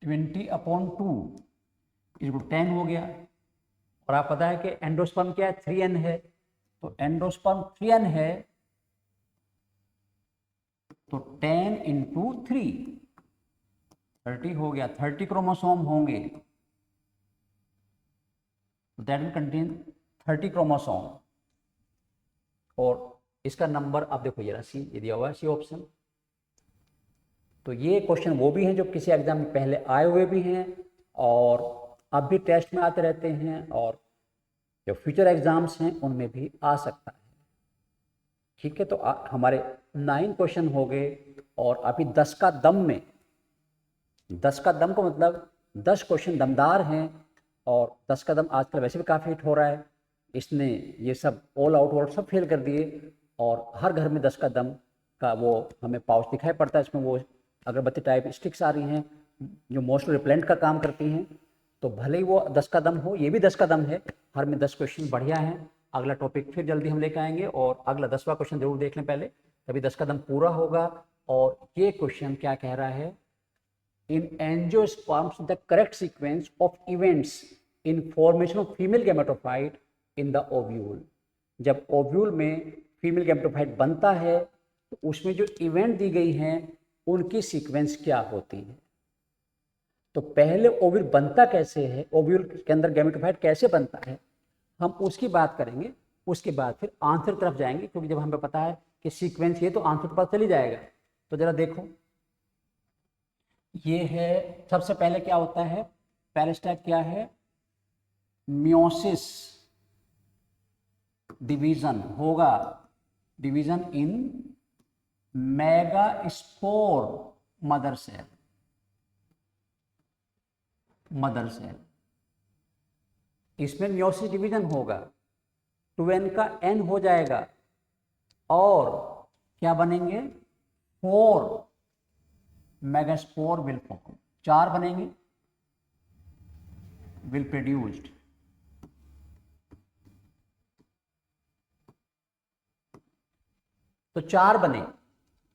20/2 इक्वल 10 हो गया। और आप पता है कि एंडोस्पर्म क्या है, 3n है, तो एंडोस्पर्म 3n है तो 10 इंटू 3 30 हो गया। 30 क्रोमोसोम होंगे, दैट विल कंटेन 30 क्रोमोसोम। और इसका नंबर आप देखो जरा, सी ये दिया हुआ है, सी ऑप्शन। तो ये क्वेश्चन वो भी हैं जो किसी एग्जाम में पहले आए हुए भी हैं और अब भी टेस्ट में आते रहते हैं, और जो फ्यूचर एग्जाम्स हैं उनमें भी आ सकता है। ठीक है, तो हमारे 9 क्वेश्चन हो गए, और अभी 10 का दम में, 10 का दम का मतलब 10 क्वेश्चन दमदार हैं, और 10 का दम आजकल वैसे भी काफ़ी हिट हो रहा है। इसने ये सब ऑल आउट वर्ड सब फेल कर दिए, और हर घर में 10 का दम का वो हमें पाउच दिखाई पड़ता है। इसमें वो अगरबत्ती टाइप स्टिक्स आ रही हैं जो मोस्ट रिपेलेंट का काम करती हैं। तो भले ही वो 10 का दम हो, ये भी 10 का दम है। हर में 10 क्वेश्चन बढ़िया हैं। अगला टॉपिक फिर जल्दी हम लेकर आएंगे, और अगला 10वां क्वेश्चन जरूर देख लें पहले, तभी 10 का दम पूरा होगा। और ये क्वेश्चन क्या कह रहा है, in angiosperms the correct sequence of events in formation of female gametophyte in the ovule. जब ओव्यूल में फीमेल गैमेटोफाइट बनता है तो उसमें जो इवेंट दी गई हैं उनकी सीक्वेंस क्या होती है। तो पहले ओव्यूल बनता कैसे है, ओव्यूल के अंदर गैमेटोफाइट कैसे बनता है, हम उसकी बात करेंगे। उसके बाद फिर आंसर तरफ जाएंगे, क्योंकि जब हमें पता है कि सीक्वेंस ये, तो आंसर तो पता चल ही जाएगा। तो जरा देखो, ये है सबसे पहले क्या होता है, पहले स्टेप क्या है, मियोसिस, डिवीजन होगा, division in megaspore mother cell, mother cell, इसमें मियोसिस डिवीजन होगा, 2n का n हो जाएगा, और क्या बनेंगे, 4 मेगास्पोर विल फॉर्म, 4 बनेंगे, विल प्रोड्यूस्ड। तो 4 बने,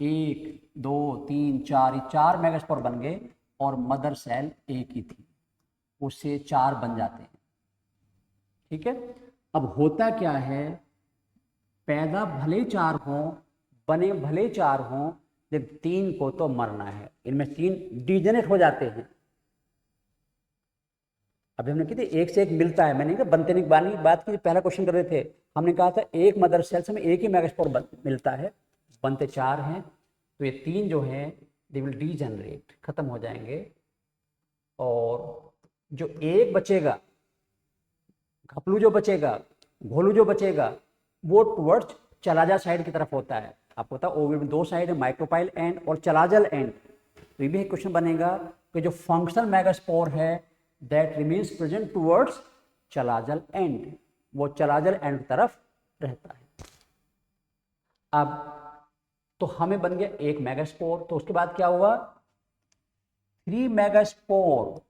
1 2 3 4, ये 4 मेगास्पोर बन गए, और मदर सेल एक ही थी, उससे 4 बन जाते हैं। ठीक है, अब होता क्या है, पैदा भले ही 4 हों, बने भले ही 4 हों, जब 3 को तो मरना है, इनमें 3 डिजेनरेट हो जाते हैं। अभी हमने कहते एक से एक मिलता है, मैंने कहा बनते नहीं बानी बात की, पहला क्वेश्चन कर रहे थे, हमने कहा था एक मदर सेल से हमें एक ही मेगास्पोर मिलता है, बनते 4 हैं, तो ये 3 जो हैं दे विल डीजेनरेट, खत्म हो जाएंगे, और जो एक बचेगा, घपलू जो बचेगा, घोलू जो बचेगा, वो टुवर्ड्स चलाजा साइड की तरफ होता है। आपको पता है ओवरी में 2 साइड है, माइक्रोपाइल एंड और चलाजल एंड। तो ये भी एक क्वेश्चन बनेगा कि जो फंक्शनल मेगास्पोर है that remains present towards chalazal end, वो चलाजल एंड की तरफ रहता है। अब तो हमें बन गया 1 मेगास्पोर, तो उसके बाद क्या हुआ, 3 मेगास्पोर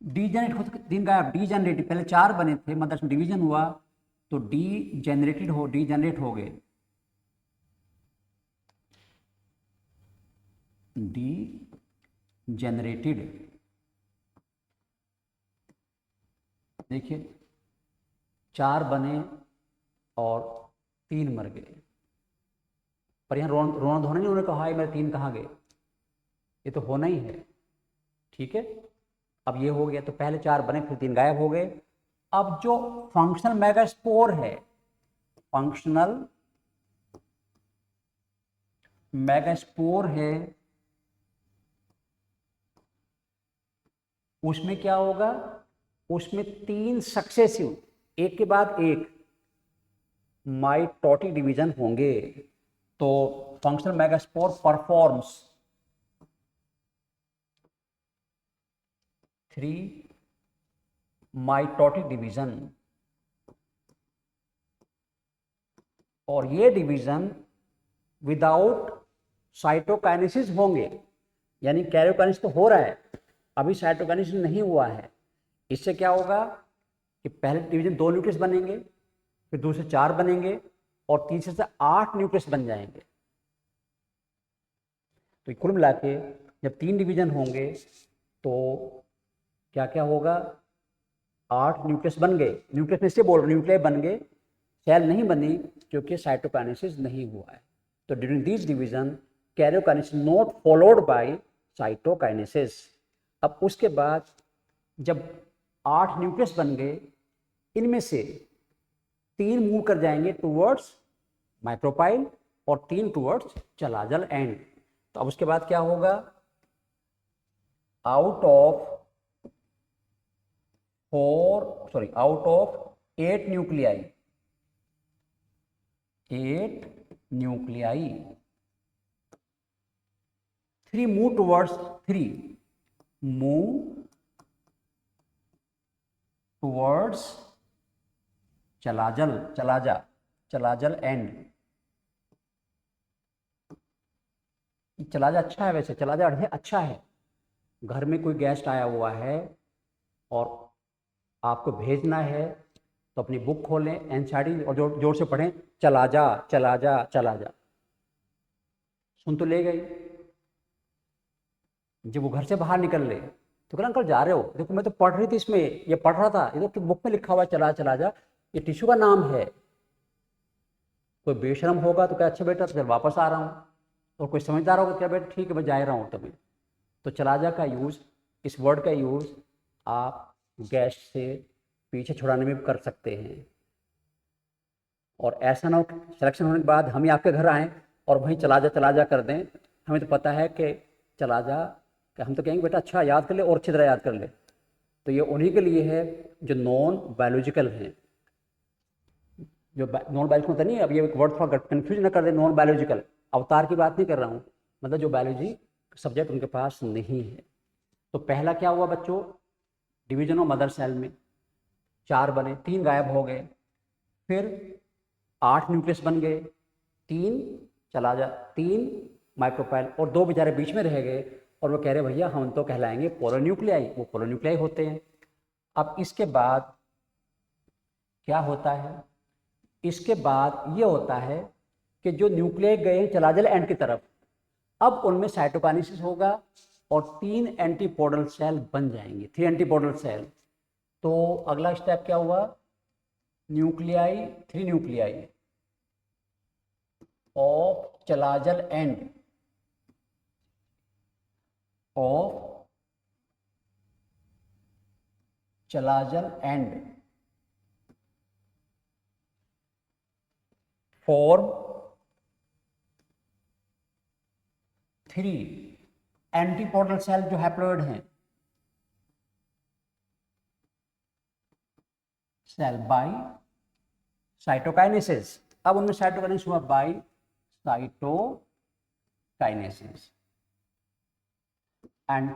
डीजेनरेट होते, 3 गायब, डीजेनरेट, पहले 4 बने थे, मतलब डिवीजन हुआ तो डीजेनरेट हो गए, डीजेनरेटेड। देखिए 4 बने और 3 मर गए, पर यहाँ रोना धोना नहीं, उन्होंने कहा मेरे 3 कहाँ गए, ये तो होना ही है। ठीक है, अब ये हो गया, तो पहले 4 बने फिर 3 गायब हो गए। अब जो फंक्शनल मेगास्पोर है, फंक्शनल मेगास्पोर है, उसमें क्या होगा, उसमें 3 सक्सेसिव, एक के बाद एक माइटोटिक डिवीजन होंगे। तो functional megaspore performs 3 mitotic division, और ये डिवीजन विदाउट साइटोकाइनेसिस होंगे, यानी कैरियोकाइनेसिस तो हो रहा है, अभी साइटोकाइनेसिस नहीं हुआ है। इससे क्या होगा कि पहले डिवीजन 2 न्यूक्लियस बनेंगे, फिर दूसरे 4 बनेंगे, और तीसरे से 8 न्यूक्लियस बन जाएंगे। तो कुल मिला के जब 3 डिवीजन होंगे तो क्या क्या होगा, 8 न्यूक्लियस बन गए। न्यूक्लियस में से बोल रहे न्यूक्लियस बन गए, सेल नहीं बनी क्योंकि साइटोकाइनेसिस नहीं हुआ है। तो during this division karyokinesis not followed by cytokinesis. अब उसके बाद जब 8 न्यूक्लियस बन गए, इनमें से 3 मूव कर जाएंगे टूवर्ड्स माइक्रोपाइल और 3 टूवर्ड्स चलाजल एंड। तो अब उसके बाद क्या होगा, out of 8 nuclei, 3 move towards 3 move towards chalazal end. Chalaza अच्छा है, वैसे चलाजा अच्छा है। घर में कोई गेस्ट आया हुआ है और आपको भेजना है तो अपनी बुक खोलें, एनसीईआरटी और जोर से पढ़ें, चला जा चला जा चला जा। सुन तो ले गई। जब वो घर से बाहर निकल ले तो कहना अंकल जा रहे हो, देखो मैं तो पढ़ रही थी, इसमें ये पढ़ रहा था, ये तो बुक में लिखा हुआ है चला चला जा, ये टिश्यू का नाम है। कोई बेशरम होगा तो क्या अच्छा बेटा तो फिर वापस आ रहा हूँ, और कोई समझदार होगा क्या बेटा ठीक है मैं जा रहा हूँ तभी। तो चला जा का यूज़, इस वर्ड का यूज़ आप गेस्ट से पीछे छुड़ाने में भी कर सकते हैं। और ऐसा ना हो सिलेक्शन होने के बाद हम ही आपके घर आएँ और वहीं चला जा कर दें। हमें तो पता है कि चला जा, कि हम तो कहेंगे बेटा अच्छा याद कर ले और अच्छी तरह याद कर ले। तो ये उन्हीं के लिए है जो नॉन बायोलॉजिकल हैं। जो नॉन बायोलॉजिकल होता नहीं, अब ये वर्ड थोड़ा कन्फ्यूज ना कर दे, नॉन बायोलॉजिकल अवतार की बात नहीं कर रहा हूँ, मतलब जो बायोलॉजी सब्जेक्ट उनके पास नहीं है। तो पहला क्या हुआ बच्चों, डिवीजन ऑफ मदर सेल में 4 बने, 3 गायब हो गए। फिर 8 न्यूक्लियस बन गए, 3 माइक्रोपाइल और 2 बेचारे बीच में रह गए। और वो कह रहे भैया हम तो कहलाएंगे पोलोन्यूक्लियाई, वो पोलोन्यूक्लियाई होते हैं। अब इसके बाद क्या होता है, इसके बाद ये होता है कि जो न्यूक्लियाई गए हैं चलाजल एंड की तरफ, अब उनमें साइटोकाइनेसिस होगा और 3 एंटीपोडल सेल बन जाएंगे, 3 एंटीपोडल सेल। तो अगला स्टेप क्या हुआ, 3 nuclei of chalazal and form 3 antipodal cell जो हैप्लोइड हैं, सेल बाय साइटोकाइनेसिस। अब उनमें साइटोकाइनेसिस हुआ बाय साइटोकाइनेसिस एंड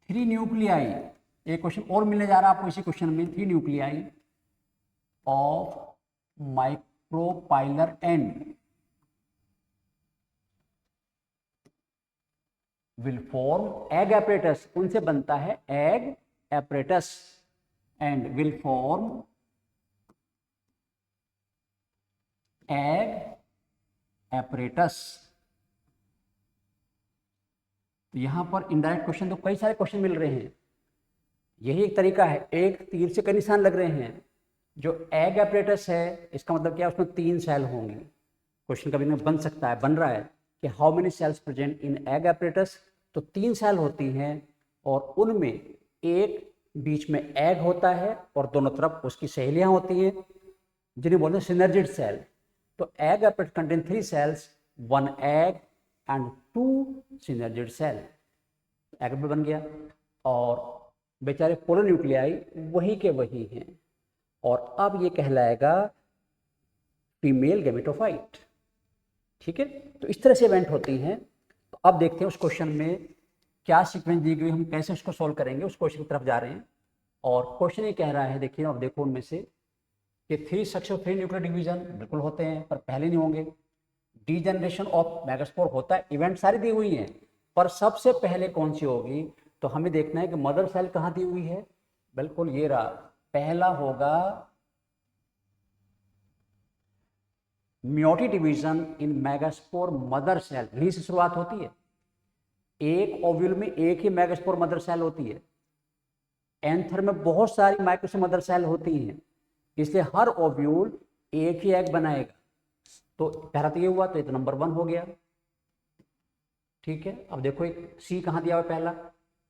3 न्यूक्लियाई। एक क्वेश्चन और मिलने जा रहा है आपको इसी क्वेश्चन में, 3 nuclei of micropylar and will form egg apparatus, उनसे बनता है egg apparatus and will form egg apparatus. तो यहां पर इनडायरेक्ट क्वेश्चन तो कई सारे क्वेश्चन मिल रहे हैं, यही एक तरीका है, एक तीर से कई निशान लग रहे हैं। जो एग एपरेटस है इसका मतलब क्या है, उसमें 3 सेल होंगे। क्वेश्चन कभी ना बन सकता है, बन रहा है कि how many cells present in egg apparatus. तो 3 सेल होती हैं और उनमें एक बीच में एग होता है और दोनों तरफ उसकी सहेलियां होती हैं जिन्हें बोलते हैं सिनर्जिड सेल। तो egg apparatus contain 3 cells, 1 egg and 2 synergid cell. Egg बन गया और बेचारे पोलोन्यूक्लियाई वही के वही हैं और अब ये कहलाएगा फीमेल गैमेटोफाइट। ठीक है, तो इस तरह से इवेंट होती हैं। तो अब देखते हैं उस क्वेश्चन में क्या सीक्वेंस दी गई, हम कैसे उसको सोल्व करेंगे, उस क्वेश्चन की तरफ जा रहे हैं। और क्वेश्चन ये कह रहा है, देखिए अब देखो उनमें से कि 3 न्यूक्लियर डिवीजन बिल्कुल होते हैं पर पहले नहीं होंगे। डीजनरेशन ऑफ मेगास्पोर होता है, इवेंट सारी दी हुई हैं, पर सबसे पहले कौन सी होगी। तो हमें देखना है कि मदर सेल कहाँ दी हुई है, बिल्कुल ये रहा, पहला होगा meiotic division in megaspore mother cell, यहीं से शुरुआत होती है। एक ओव्यूल में एक ही मेगास्पोर मदर सेल होती है, एंथर में बहुत सारी माइक्रोस्पोर मदर सेल होती हैं, इसलिए हर ओव्यूल एक ही एग बनाएगा। तो पहला तो ये हुआ, तो ये तो नंबर 1 हो गया। ठीक है, अब देखो एक सी कहाँ दिया हुआ पहला,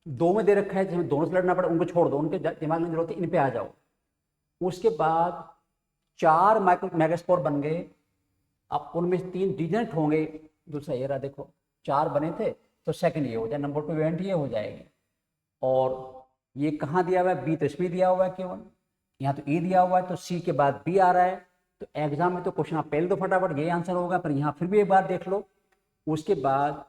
2 में दे रखा है, जिसमें दोनों से लड़ना पड़ा, उनको छोड़ दो, उनके दिमाग में जरूरत है, इन पे आ जाओ। उसके बाद 4 मेगास्पोर बन गए, अब उनमें 3 डिजेंट होंगे, दूसरा ये रहा, देखो 4 बने थे, तो सेकंड ये हो जाए, नंबर 2 इवेंट ये हो जाएगी। और ये कहाँ दिया हुआ है, बी तो इसमें दिया हुआ है केवल, यहाँ तो ए दिया हुआ है, तो सी के बाद बी आ रहा है। तो एग्जाम में तो क्वेश्चन आप पहले तो फटाफट ये आंसर होगा, पर यहाँ फिर भी एक बार देख लो। उसके बाद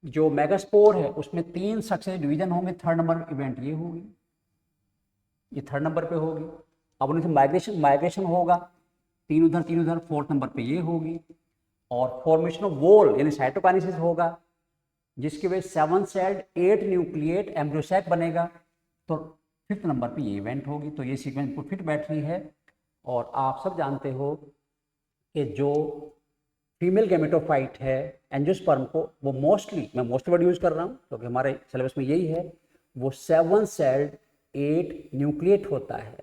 जो मेगास्पोर है उसमें 3 सक्सेसिव डिवीजन होंगे, थर्ड नंबर इवेंट ये होगी, ये थर्ड नंबर पे होगी। अब उनसे माइग्रेशन होगा, 3 उधर, फोर्थ नंबर पे ये होगी। और फॉर्मेशन ऑफ वॉल यानी साइटोकाइनेसिस होगा, जिसकी वजह 7 सेल्ड 8 न्यूक्लिएट एम्ब्रियोसैक बनेगा, तो 5th नंबर पे ये इवेंट होगी। तो ये सीक्वेंस को फिट बैठ रही है। और आप सब जानते हो कि जो फीमेल गैमेटोफाइट है एंजियोस्पर्म को, वो मोस्टली, मैं मोस्ट वर्ड यूज़ कर रहा हूँ क्योंकि हमारे सिलेबस में यही है, वो 7 सेल्ड 8 न्यूक्लिएट होता है।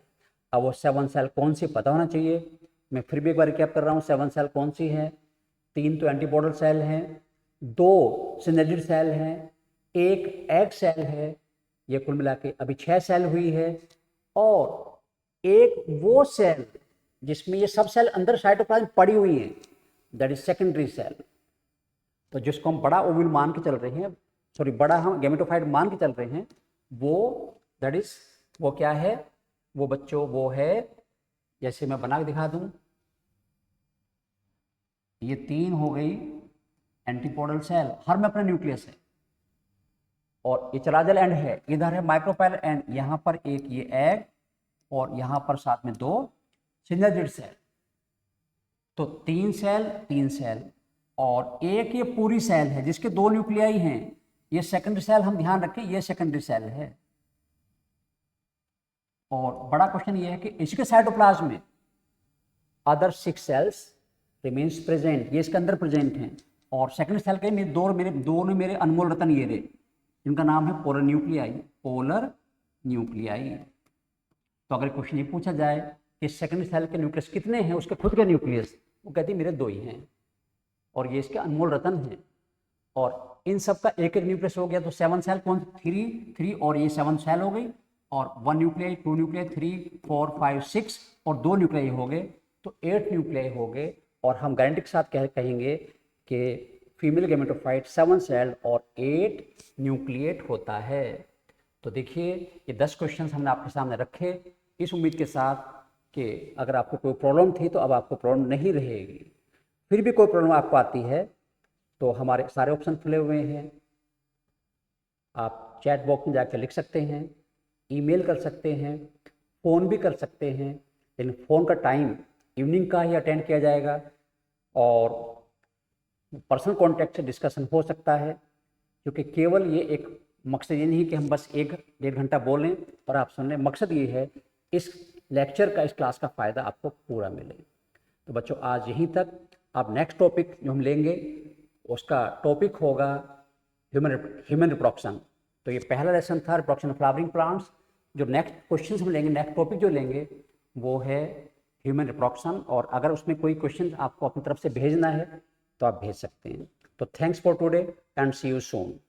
अब वो 7 सेल कौन सी पता होना चाहिए, मैं फिर भी एक बार रिकैप कर रहा हूँ। 7 सेल कौन सी है, 3 तो एंटीबॉडल सेल हैं, 2 सिनर्जिड सेल हैं, 1 एग सेल है, ये कुल मिला के अभी 6 सेल हुई है। और एक वो सेल जिसमें ये सब सेल अंदर साइटोप्लाज्म पड़ी हुई हैं, दैट इज सेकेंडरी सेल। तो जिसको हम बड़ा ओव्यूल मान के चल रहे हैं, सॉरी बड़ा हम गैमेटोफाइट मान के चल रहे हैं, वो दैट इज वो क्या है, वो बच्चों वो है, जैसे मैं बना के दिखा दूं, ये 3 हो गई एंटीपोडल सेल, हर में अपना न्यूक्लियस है, और ये चलाजल एंड है, इधर है माइक्रोपाइलर एंड, यहाँ पर एक ये एग, और यहाँ पर साथ में 2 सिनर्जिड सेल। तो 3 सेल और एक ये पूरी सेल है जिसके 2 न्यूक्लियाई हैं, ये सेकेंडरी सेल, हम ध्यान रखें ये सेकेंडरी सेल है। और बड़ा क्वेश्चन ये है कि इसके साइटोप्लाज्म में अदर 6 सेल्स रिमेन्स प्रेजेंट, ये इसके अंदर प्रेजेंट हैं। और सेकेंडरी सेल के दोनों मेरे अनमोल रतन ये रहे, इनका नाम है पोलर न्यूक्लियाई। तो अगर क्वेश्चन ये पूछा जाए कि सेकेंडरी सेल के न्यूक्लियस कितने हैं, उसके खुद के न्यूक्लियस, वो कहती है मेरे 2 ही हैं, और ये इसके अनमोल रतन हैं। और इन सब का एक न्यूक्लियस हो गया, तो 7 सेल कौन, 3 और ये 7 सेल हो गई, और 1 न्यूक्लियाई, 2 न्यूक्लियाई, 3 4 5 6 और 2 न्यूक्लियाई हो गए, तो 8 न्यूक्लियाई हो गए। और हम गारंटी के साथ कहेंगे कि फीमेल गैमेटोफाइट 7 सेल और 8 न्यूक्लिएट होता है। तो देखिए ये 10 क्वेश्चंस हमने आपके सामने रखे, इस उम्मीद के साथ कि अगर आपको कोई प्रॉब्लम थी तो अब आपको प्रॉब्लम नहीं रहेगी। फिर भी कोई प्रॉब्लम आपको आती है तो हमारे सारे ऑप्शन खुले हुए हैं, आप चैट बॉक्स में जाकर लिख सकते हैं, ईमेल कर सकते हैं, फ़ोन भी कर सकते हैं, लेकिन फ़ोन का टाइम इवनिंग का ही अटेंड किया जाएगा, और पर्सनल कांटेक्ट से डिस्कशन हो सकता है, क्योंकि केवल ये एक मकसद ये नहीं कि हम बस 1-1.5 घंटा बोलें और आप सुन लें, मकसद ये है इस लेक्चर का, इस क्लास का फ़ायदा आपको पूरा मिले। तो बच्चों आज यहीं तक, अब नेक्स्ट टॉपिक जो हम लेंगे उसका टॉपिक होगा ह्यूमन रिप्रोडक्शन। तो ये पहला लेसन था रिप्रोडक्शन ऑफ फ्लावरिंग प्लांट्स। जो नेक्स्ट क्वेश्चन हम लेंगे, नेक्स्ट टॉपिक जो लेंगे वो है ह्यूमन रिप्रोडक्शन, और अगर उसमें कोई क्वेश्चन आपको अपनी तरफ से भेजना है तो आप भेज सकते हैं। तो thanks for today and see you soon.